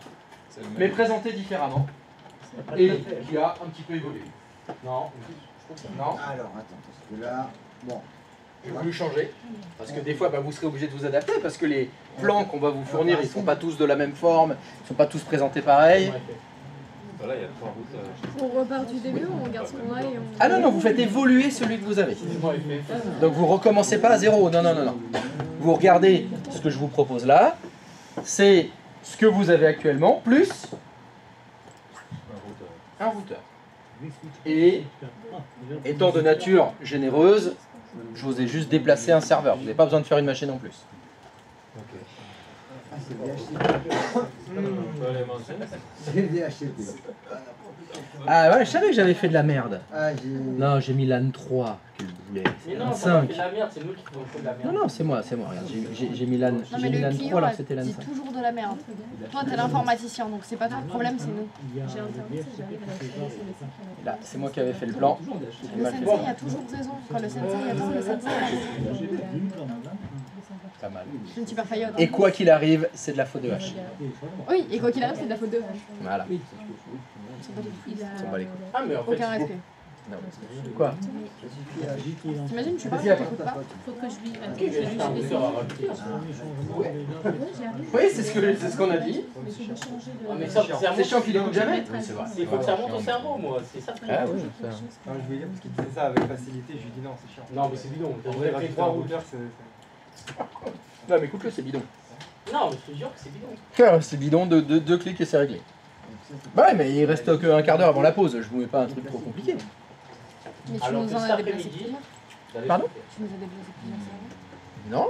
A: mais présenté différemment. Et qui a un petit peu évolué. Non. Non.
I: Alors, attends, parce que là, bon.
A: Je vais vous changer, parce que des fois vous serez obligé de vous adapter, parce que les plans qu'on va vous fournir, ils ne sont pas tous de la même forme, ils ne sont pas tous présentés pareil.
K: Voilà, il y a 3 routes.
H: On repart du début ou on garde ce qu'on a et on...
A: Ah non, non, vous faites évoluer celui que vous avez. Donc vous recommencez pas à zéro, non, non, non, non. Vous regardez ce que je vous propose là, c'est ce que vous avez actuellement, plus un routeur. Et étant de nature généreuse, je vous ai juste déplacé un serveur. Vous n'avez pas besoin de faire une machine en plus.
I: C'est VHCP.
A: Ah ouais, je savais que j'avais fait de la merde.
I: Ah,
A: Non, j'ai mis l'AN 3 que je voulais.
L: Mais non,
A: C'est
L: c'est pas
A: l'AN
L: fait de la merde, c'est nous qui faisons de la merde.
A: Non, non, c'est moi, regarde. J'ai mis l'AN
H: Non, mais le
A: 3
H: client
A: alors que c'était l'AN
H: dit
A: 5.
H: toujours de la merde. Toi, t'es l'informaticien, donc c'est pas toi le problème, c'est nous.
A: Là, c'est moi qui avais fait le plan.
H: Le sensei a toujours raison. Quand le sensei a tort, le sensei a raison.
A: Pas mal.
H: Je ne suis pas faillotte.
A: Et quoi qu'il arrive, c'est de la faute de H.
H: Oui, et quoi qu'il arrive, c'est de la faute de H.
A: Voilà.
H: Ils sont pas les couilles.
L: Ah, mais en fait,
H: Aucun respect.
A: Non. Quoi?
H: T'imagines, je suis pas, t'écoutes pas.
D: Faut que je lui.
A: Oui, c'est ce qu'on a dit.
L: mais ça,
A: C'est chiant qu'il écoute jamais.
L: il faut que ça monte au cerveau, moi, c'est ça.
A: Ah oui, ça.
G: Non, je voulais dire parce qu'il disait ça avec facilité, je lui dis non, c'est chiant.
L: Non, mais c'est bidon.
G: On aurait fait 3 routeurs, c'est.
A: Non, mais écoute-le, c'est bidon.
L: Non, mais je te jure que c'est bidon.
A: Ah, c'est bidon, deux clics et c'est réglé. Bah ouais, mais il reste qu'un quart d'heure avant la pause. Je vous mets pas un truc trop compliqué.
H: Mais tu
L: Alors
H: nous
L: que
H: en
L: cet
H: as déplacé
L: après-midi,
H: plusieurs.
A: Pardon?
H: Tu nous as déplacé plusieurs serveurs.
A: Non.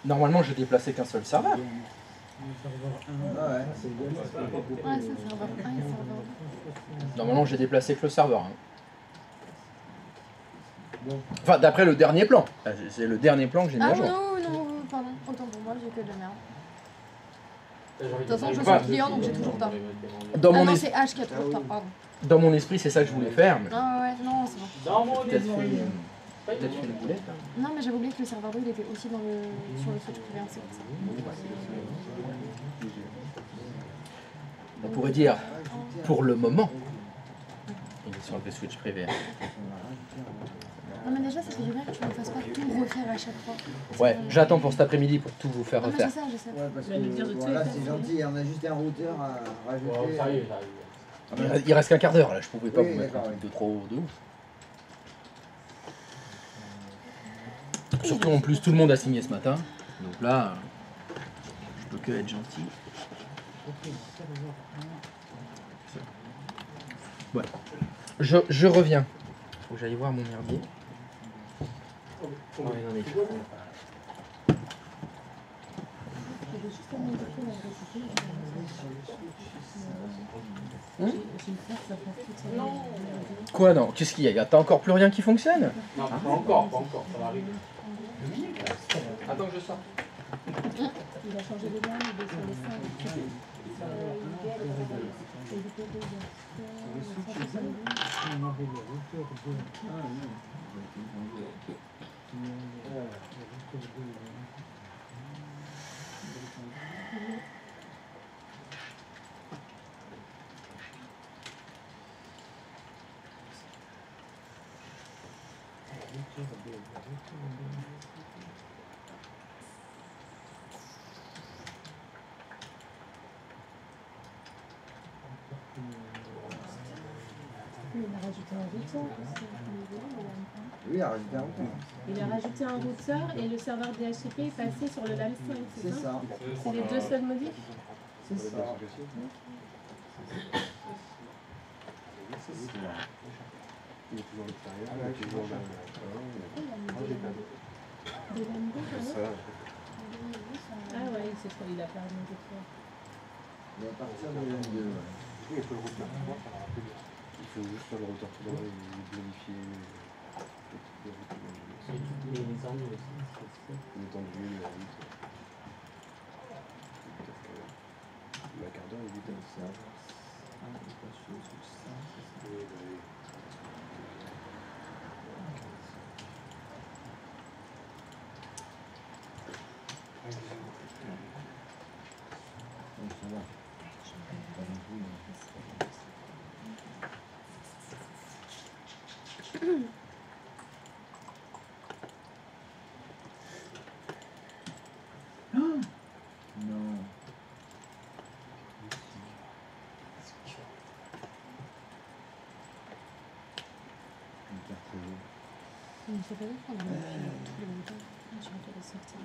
A: Normalement, j'ai déplacé qu'un seul serveur.
I: Ah ouais, c'est bien.
H: Ouais, c'est serveur 1 et serveur 2.
A: Normalement, j'ai déplacé que le serveur. Enfin, d'après le dernier plan. C'est le dernier plan que j'ai mis
H: Ah
A: à jour.
H: non, non, pardon. Autant pour moi, j'ai que de la merde.
L: De
H: toute façon, je suis le client, donc j'ai toujours tort.
A: Dans
H: Ah
A: mon,
H: non,
A: es-
H: c'est H qui a toujours tort, pardon.
A: dans mon esprit, c'est ça que je voulais faire. Mais
H: Ah ouais, non, c'est bon.
L: Dans mon
A: peut-être
L: esprit.
A: fait une boulette. Hein.
H: Non, mais j'avais oublié que le serveur 2, il était aussi sur le switch privé, c'est pour ça.
A: On pourrait dire, pour le moment, il est sur le switch privé.
H: Non, mais déjà, ça fait du bien que tu ne fasses pas tout refaire à chaque fois.
A: Ouais, j'attends pour cet après-midi pour tout vous faire
H: Non, mais
A: refaire.
H: je sais, je sais.
I: Ouais, parce que voilà, c'est gentil, on a juste un routeur à rajouter.
L: Ça y est, ça y est.
A: Il reste qu'un quart d'heure là, je pouvais pas
I: Oui,
A: vous mettre un
I: d'accord,
A: truc de trop de ouf. Surtout en plus tout le monde a signé ce matin, donc là je peux que être gentil. Ouais. Je reviens. Faut que j'aille voir mon merdier. Ouais, non, mais il faut- Quoi non? Qu'est-ce qu'il y a? T'as encore plus rien qui fonctionne?
L: Non, pas encore, ça va arriver.
A: Attends que je sorte.
D: Il a changé les gammes, il est sur les 5. Il a rajouté un routeur.
I: Oui, il a rajouté un routeur.
C: Il a rajouté un routeur et le serveur DHCP est passé sur le LAN 5, c'est ça? C'est les deux seuls modifs?
I: C'est ça.
M: Il est toujours à l'extérieur, il est toujours dans
C: De LAN 2,
M: ça.
C: Ah ouais, c'est trop, il a pas remonté trop.
I: Il est à partir de LAN 2, ouais.
M: Il faut le routeur 3, ça va rappeler. Il faut juste faire le routeur 3 et modifier
E: les ennuis aussi.
M: l'étendue, la quart d'heure, il est dans ça.
I: Non.
H: Il ne faut pas prendre le tout le même temps. Je vais te le sortir.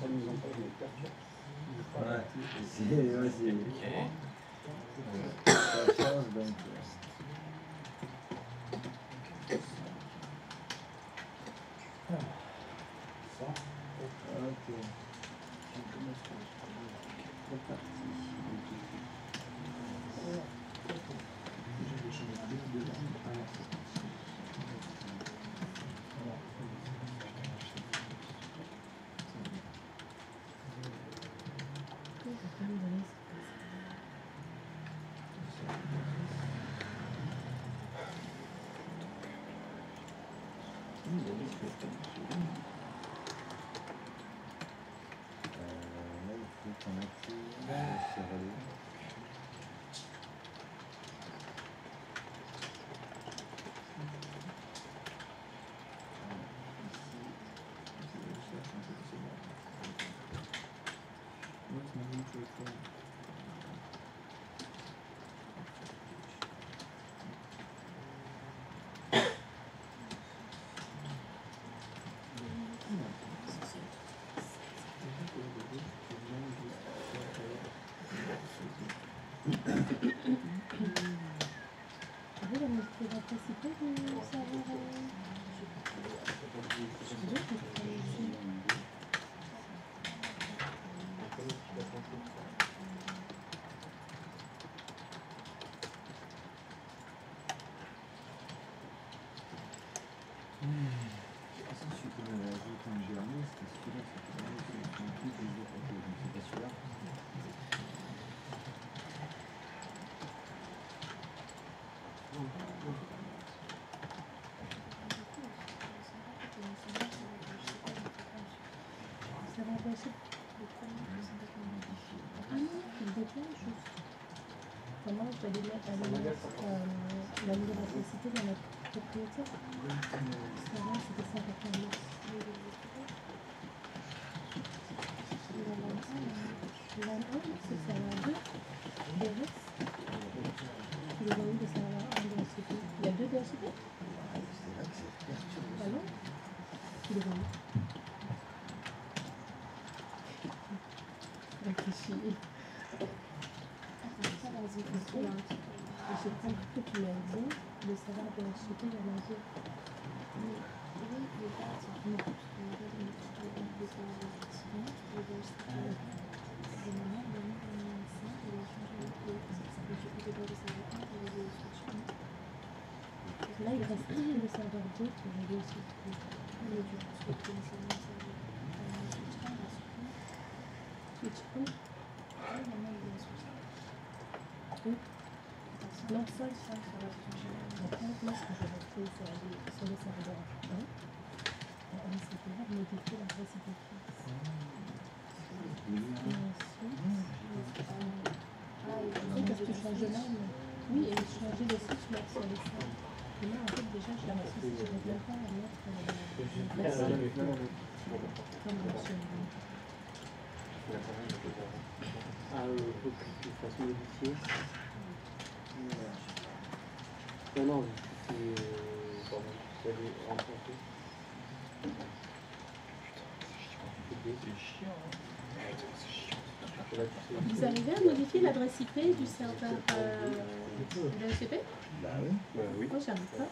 I: Ça nous empêche de perturber. Ouais, c'est... Ça change donc. Ok. C'est parti. Là, il faut qu'on active ce relais.
H: Ça va passer. Ah non, il dépend juste. Comment je vais mettre la nouvelle électricité dans la propriété? Avant, c'était 51 mars. La 1, c'est le serveur 2. DRS. Il est dans le serveur 1 DHCP. Il y a 2 DHCP? Ah non? Il est dans le. Réfléchis. Je comprends que tu m'as dit, le savoir de la chute, il y en a deux. Là, il reste le serveur 2 qui va aller aussi. Non, ça, après, moi, ce que je vais faire, c'est aller sur le serveur 1. On essaie de modifier l'adresse IP fixe. Et ensuite, parce que tu changes de nom. Oui, et changer le site, je mets sur les sites. Et là, en fait, déjà, je l'associe, je n'ai même pas à mettre
M: faut que tu fasses modifier. Non, non, c'est rencontrer.
C: Vous arrivez à modifier l'adresse IP du serveur DHCP?
M: Bah oui. Oui.
C: Moi, j'arrive pas.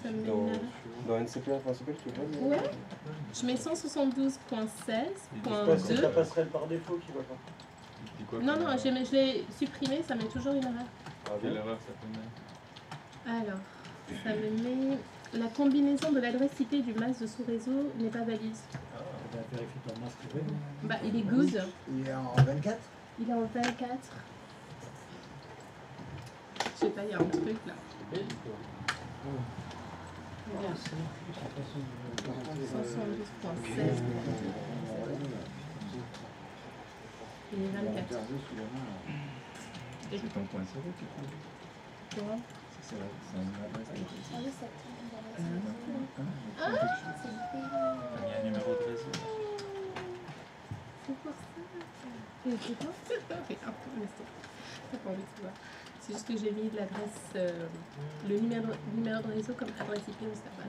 C: Ça me met
M: Dans
C: une erreur.
M: NCPA principal, tu vois?
C: Ouais. Je mets 172.16.2.
E: C'est la passerelle par défaut qui va pas.
C: Non, non, je l'ai supprimé, ça met toujours une erreur.
K: Quelle erreur ça peut mettre?
C: Alors, ça me met... La combinaison de l'adresse IP du masque de sous-réseau n'est pas valide.
F: Vérifie ton masque.
C: Bah, il est good.
I: Il est en 24?
C: Il est en 24. Je sais pas, il y a un truc là. Regarde. 72.16. Il est 24.
A: C'est ton point zéro qui prend.
C: Quoi?
A: C'est une adresse.
D: Ah oui, ça prend
A: Il y a un numéro de réseau.
C: C'est pour ça. Et c'est quoi? C'est pas rien. T'as pas envie de voir. C'est juste que j'ai mis l'adresse, le numéro de réseau comme adresse IP au serveur.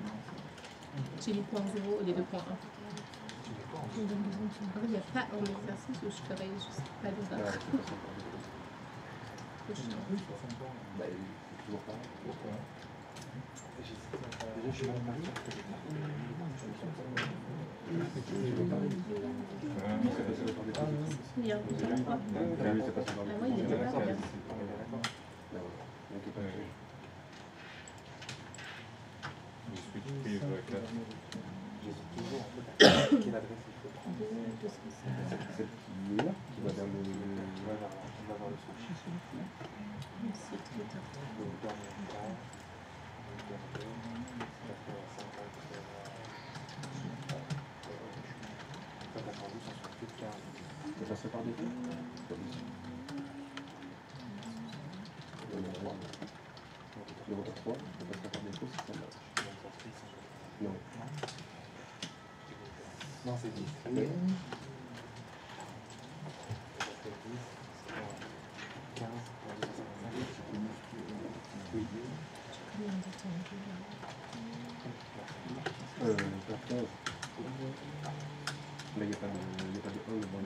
C: J'ai mis .0 au lieu de .1. Il n'y a pas un exercice où je ferais juste pas d'erreur.
M: Déjà, je suis
C: Bien. Ah, moi, il était pas bien.
M: J'hésite toujours en fait à quelle adresse il faut. Celle qui est là, qui va vers le sushi. Ça passe par défaut? Le routeur 3, ça passe par défaut si ça marche. Non. Non, c'est 10. Oui. 15. Oui. Par 15. Là, il n'y a pas de 1 devant le...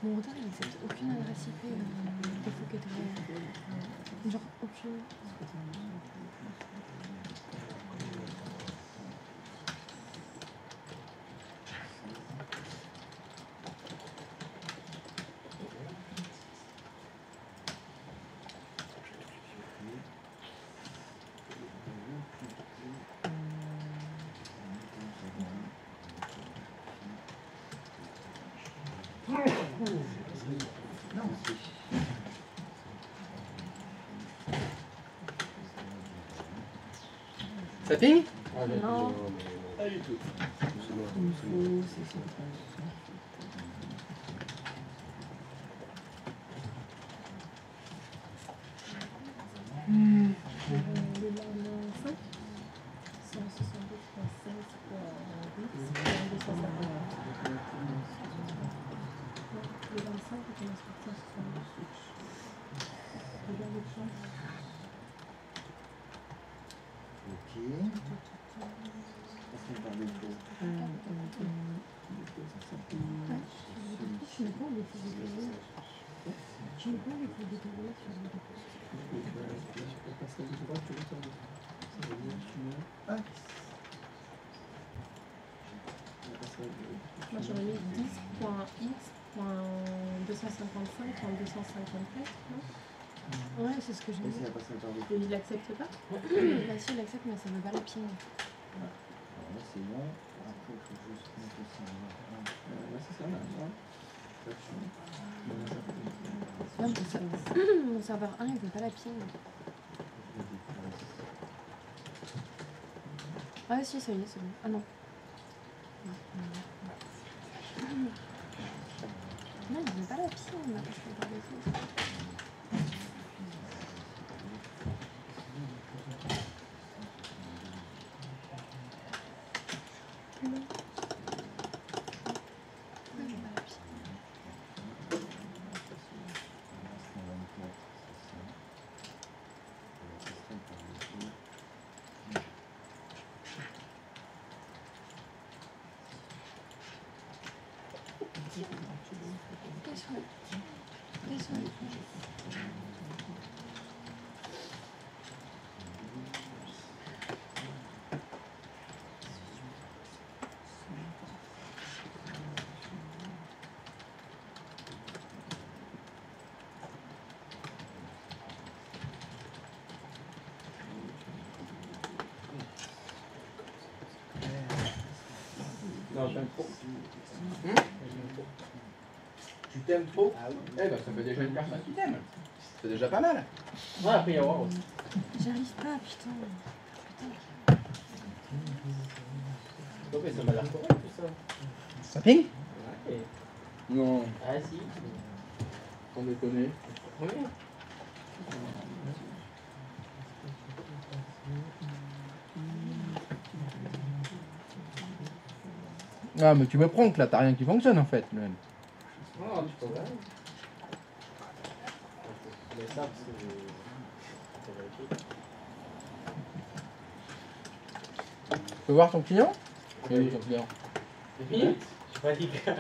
H: Mon routeur, il n'accepte aucune adresse IP défaut catégorie. Genre aucune.
A: Ça ping?
H: Non.
L: Pas du tout.
H: Moi j'aurais mis 10.x.255 en 254, non? Ouais, c'est ce que j'ai mis. Et il l'accepte pas?
I: Bah si, il accepte, mais ça veut pas le ping. Là, c'est bon. Après, il faut juste mettre le serveur 1. Mon serveur 1, il veut pas la ping. Ah si, ça y est, c'est bon. Ah non. Non, il veut pas la ping, là, parce que je vais
L: Non, j'aime trop. Tu t'aimes trop? Ah oui. Eh ben, ça fait déjà une personne qui t'aime. C'est déjà pas mal.
E: Ouais, après y avoir.
I: J'arrive pas, putain.
E: Non, mais ça m'a l'air correct tout ça.
A: Ça ping?
E: Ouais.
A: Non.
E: Ah si.
L: On les connaît.
E: Oui.
A: Ah, mais tu me prends que là, t'as rien qui fonctionne en fait.
E: Non, tu peux voir. Mais ça, parce que
A: Tu peux voir ton client? Oui, ton client.
E: 2 minutes. Je suis pas dit que.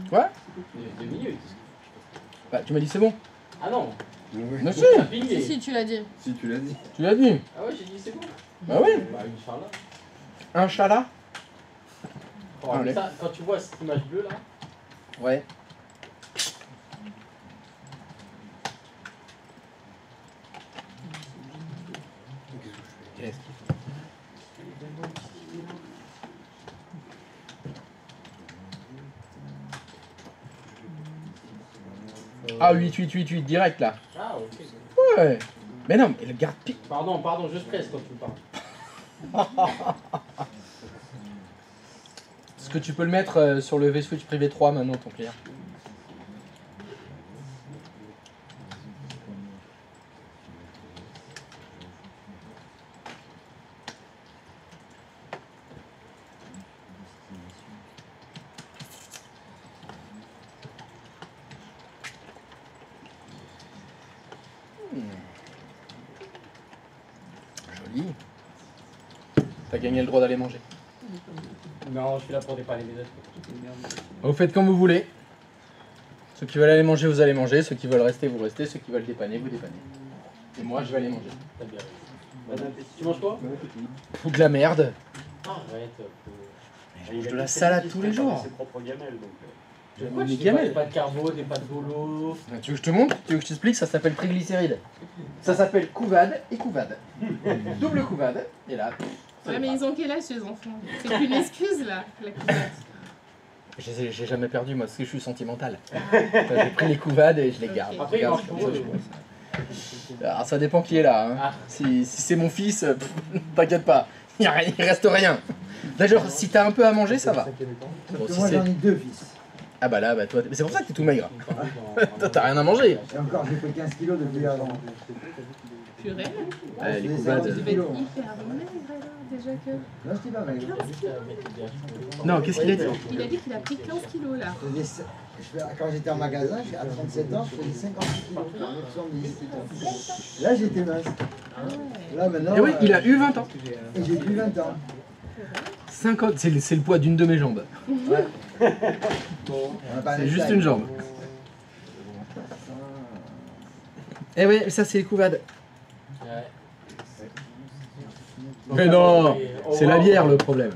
A: Quoi?
E: 2 minutes.
A: Bah, tu m'as dit c'est bon.
E: Ah non.
A: Non, si.
E: Ça ping et-
H: Si, tu l'as dit.
K: Si, tu l'as dit.
A: Tu l'as dit.
E: Ah ouais, j'ai dit c'est bon.
A: Bah oui.
E: Bah, Inch'Allah.
A: Un chat là?
E: Oh, mais ça, quand tu vois cette image bleue là.
A: Ouais. Qu'est-ce qu'il fait? Ah 8 direct là.
E: Ah ok.
A: Ouais. Mais non, mais le garde pique.
E: Pardon, je stresse quand tu me parles.
A: Est-ce que tu peux le mettre sur le vSwitch privé 3 maintenant ton client? Joli. T'as gagné le droit d'aller manger.
E: Non, je suis là pour dépanner mes autres.
A: Vous faites comme vous voulez. Ceux qui veulent aller manger, vous allez manger. Ceux qui veulent rester, vous restez. Ceux qui veulent dépanner, vous dépannez. Et moi, je vais aller manger.
E: T'as bien. Tu manges quoi?
A: Fous de la merde.
E: Arrête.
A: Je mange de la salade tous les jours.
J: Ses propres gamelles, donc.
E: Quoi,
A: Des
E: des
A: gamelles.
E: pas de carbo, des pas de bolo.
A: Tu veux que je te montre? Tu veux que je t'explique? Ça s'appelle triglycérides. Ça s'appelle couvade et couvade. Double couvade. Et là.
C: Ouais, mais ils ont quel âge ces enfants? C'est plus une excuse là, la couvade.
A: J'ai jamais perdu, moi, parce que je suis sentimental. J'ai pris les couvades et je les garde.
E: Après,
A: Regarde,
E: ils
A: comme
E: mangent
A: ça,
E: pour
A: je
E: eux.
A: vois ça. Alors, ça dépend qui est là. Hein. Si c'est mon fils, t'inquiète pas, il reste rien. D'ailleurs, si t'as un peu à manger, ça va. Bon, si
I: Moi
A: c'est-
I: j'en ai 2 fils.
A: Ah bah là, bah toi, c'est pour ça que t'es tout maigre. Toi, t'as rien à manger.
I: Et encore, j'ai pris 15 kilos depuis avant.
C: Purée.
A: Ouais, les
I: J'ai
A: couvades.
I: 50
C: Tu vas être
I: kilos.
C: hyper maigre alors, déjà que.
I: Non, je dis pas maigre.
C: 15 kilos.
A: Non, qu'est-ce qu'il a dit?
C: Il a dit qu'il a pris 15 kilos là.
I: Quand j'étais en magasin, à 37 ans, je faisais 56 kilos. 70. Là, j'étais mince. Là, maintenant.
A: Et oui, il a eu 20 ans.
I: Et j'ai plus 20 ans.
A: 50, c'est le poids d'une de mes jambes. C'est juste une jambe. Eh ouais, ça c'est les couvades. Mais non, c'est la bière le problème.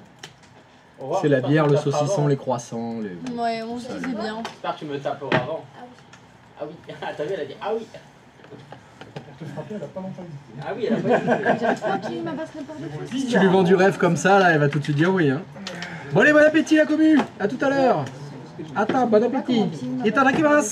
A: C'est la bière, le saucisson, les croissants, les...
C: Ouais, on se disait bien.
E: J'espère que tu me taperas avant. Ah oui, t'as vu, elle a dit ah oui. Ah oui, elle a pas dit.
C: J'arrive pas à plier ma basse n'importe quoi.
A: Si tu lui vends du rêve comme ça, là, elle va tout de suite dire oui. Hein. Bon allez, bon appétit la commu. À tout à l'heure. Attends, bon appétit. Itadakimasu.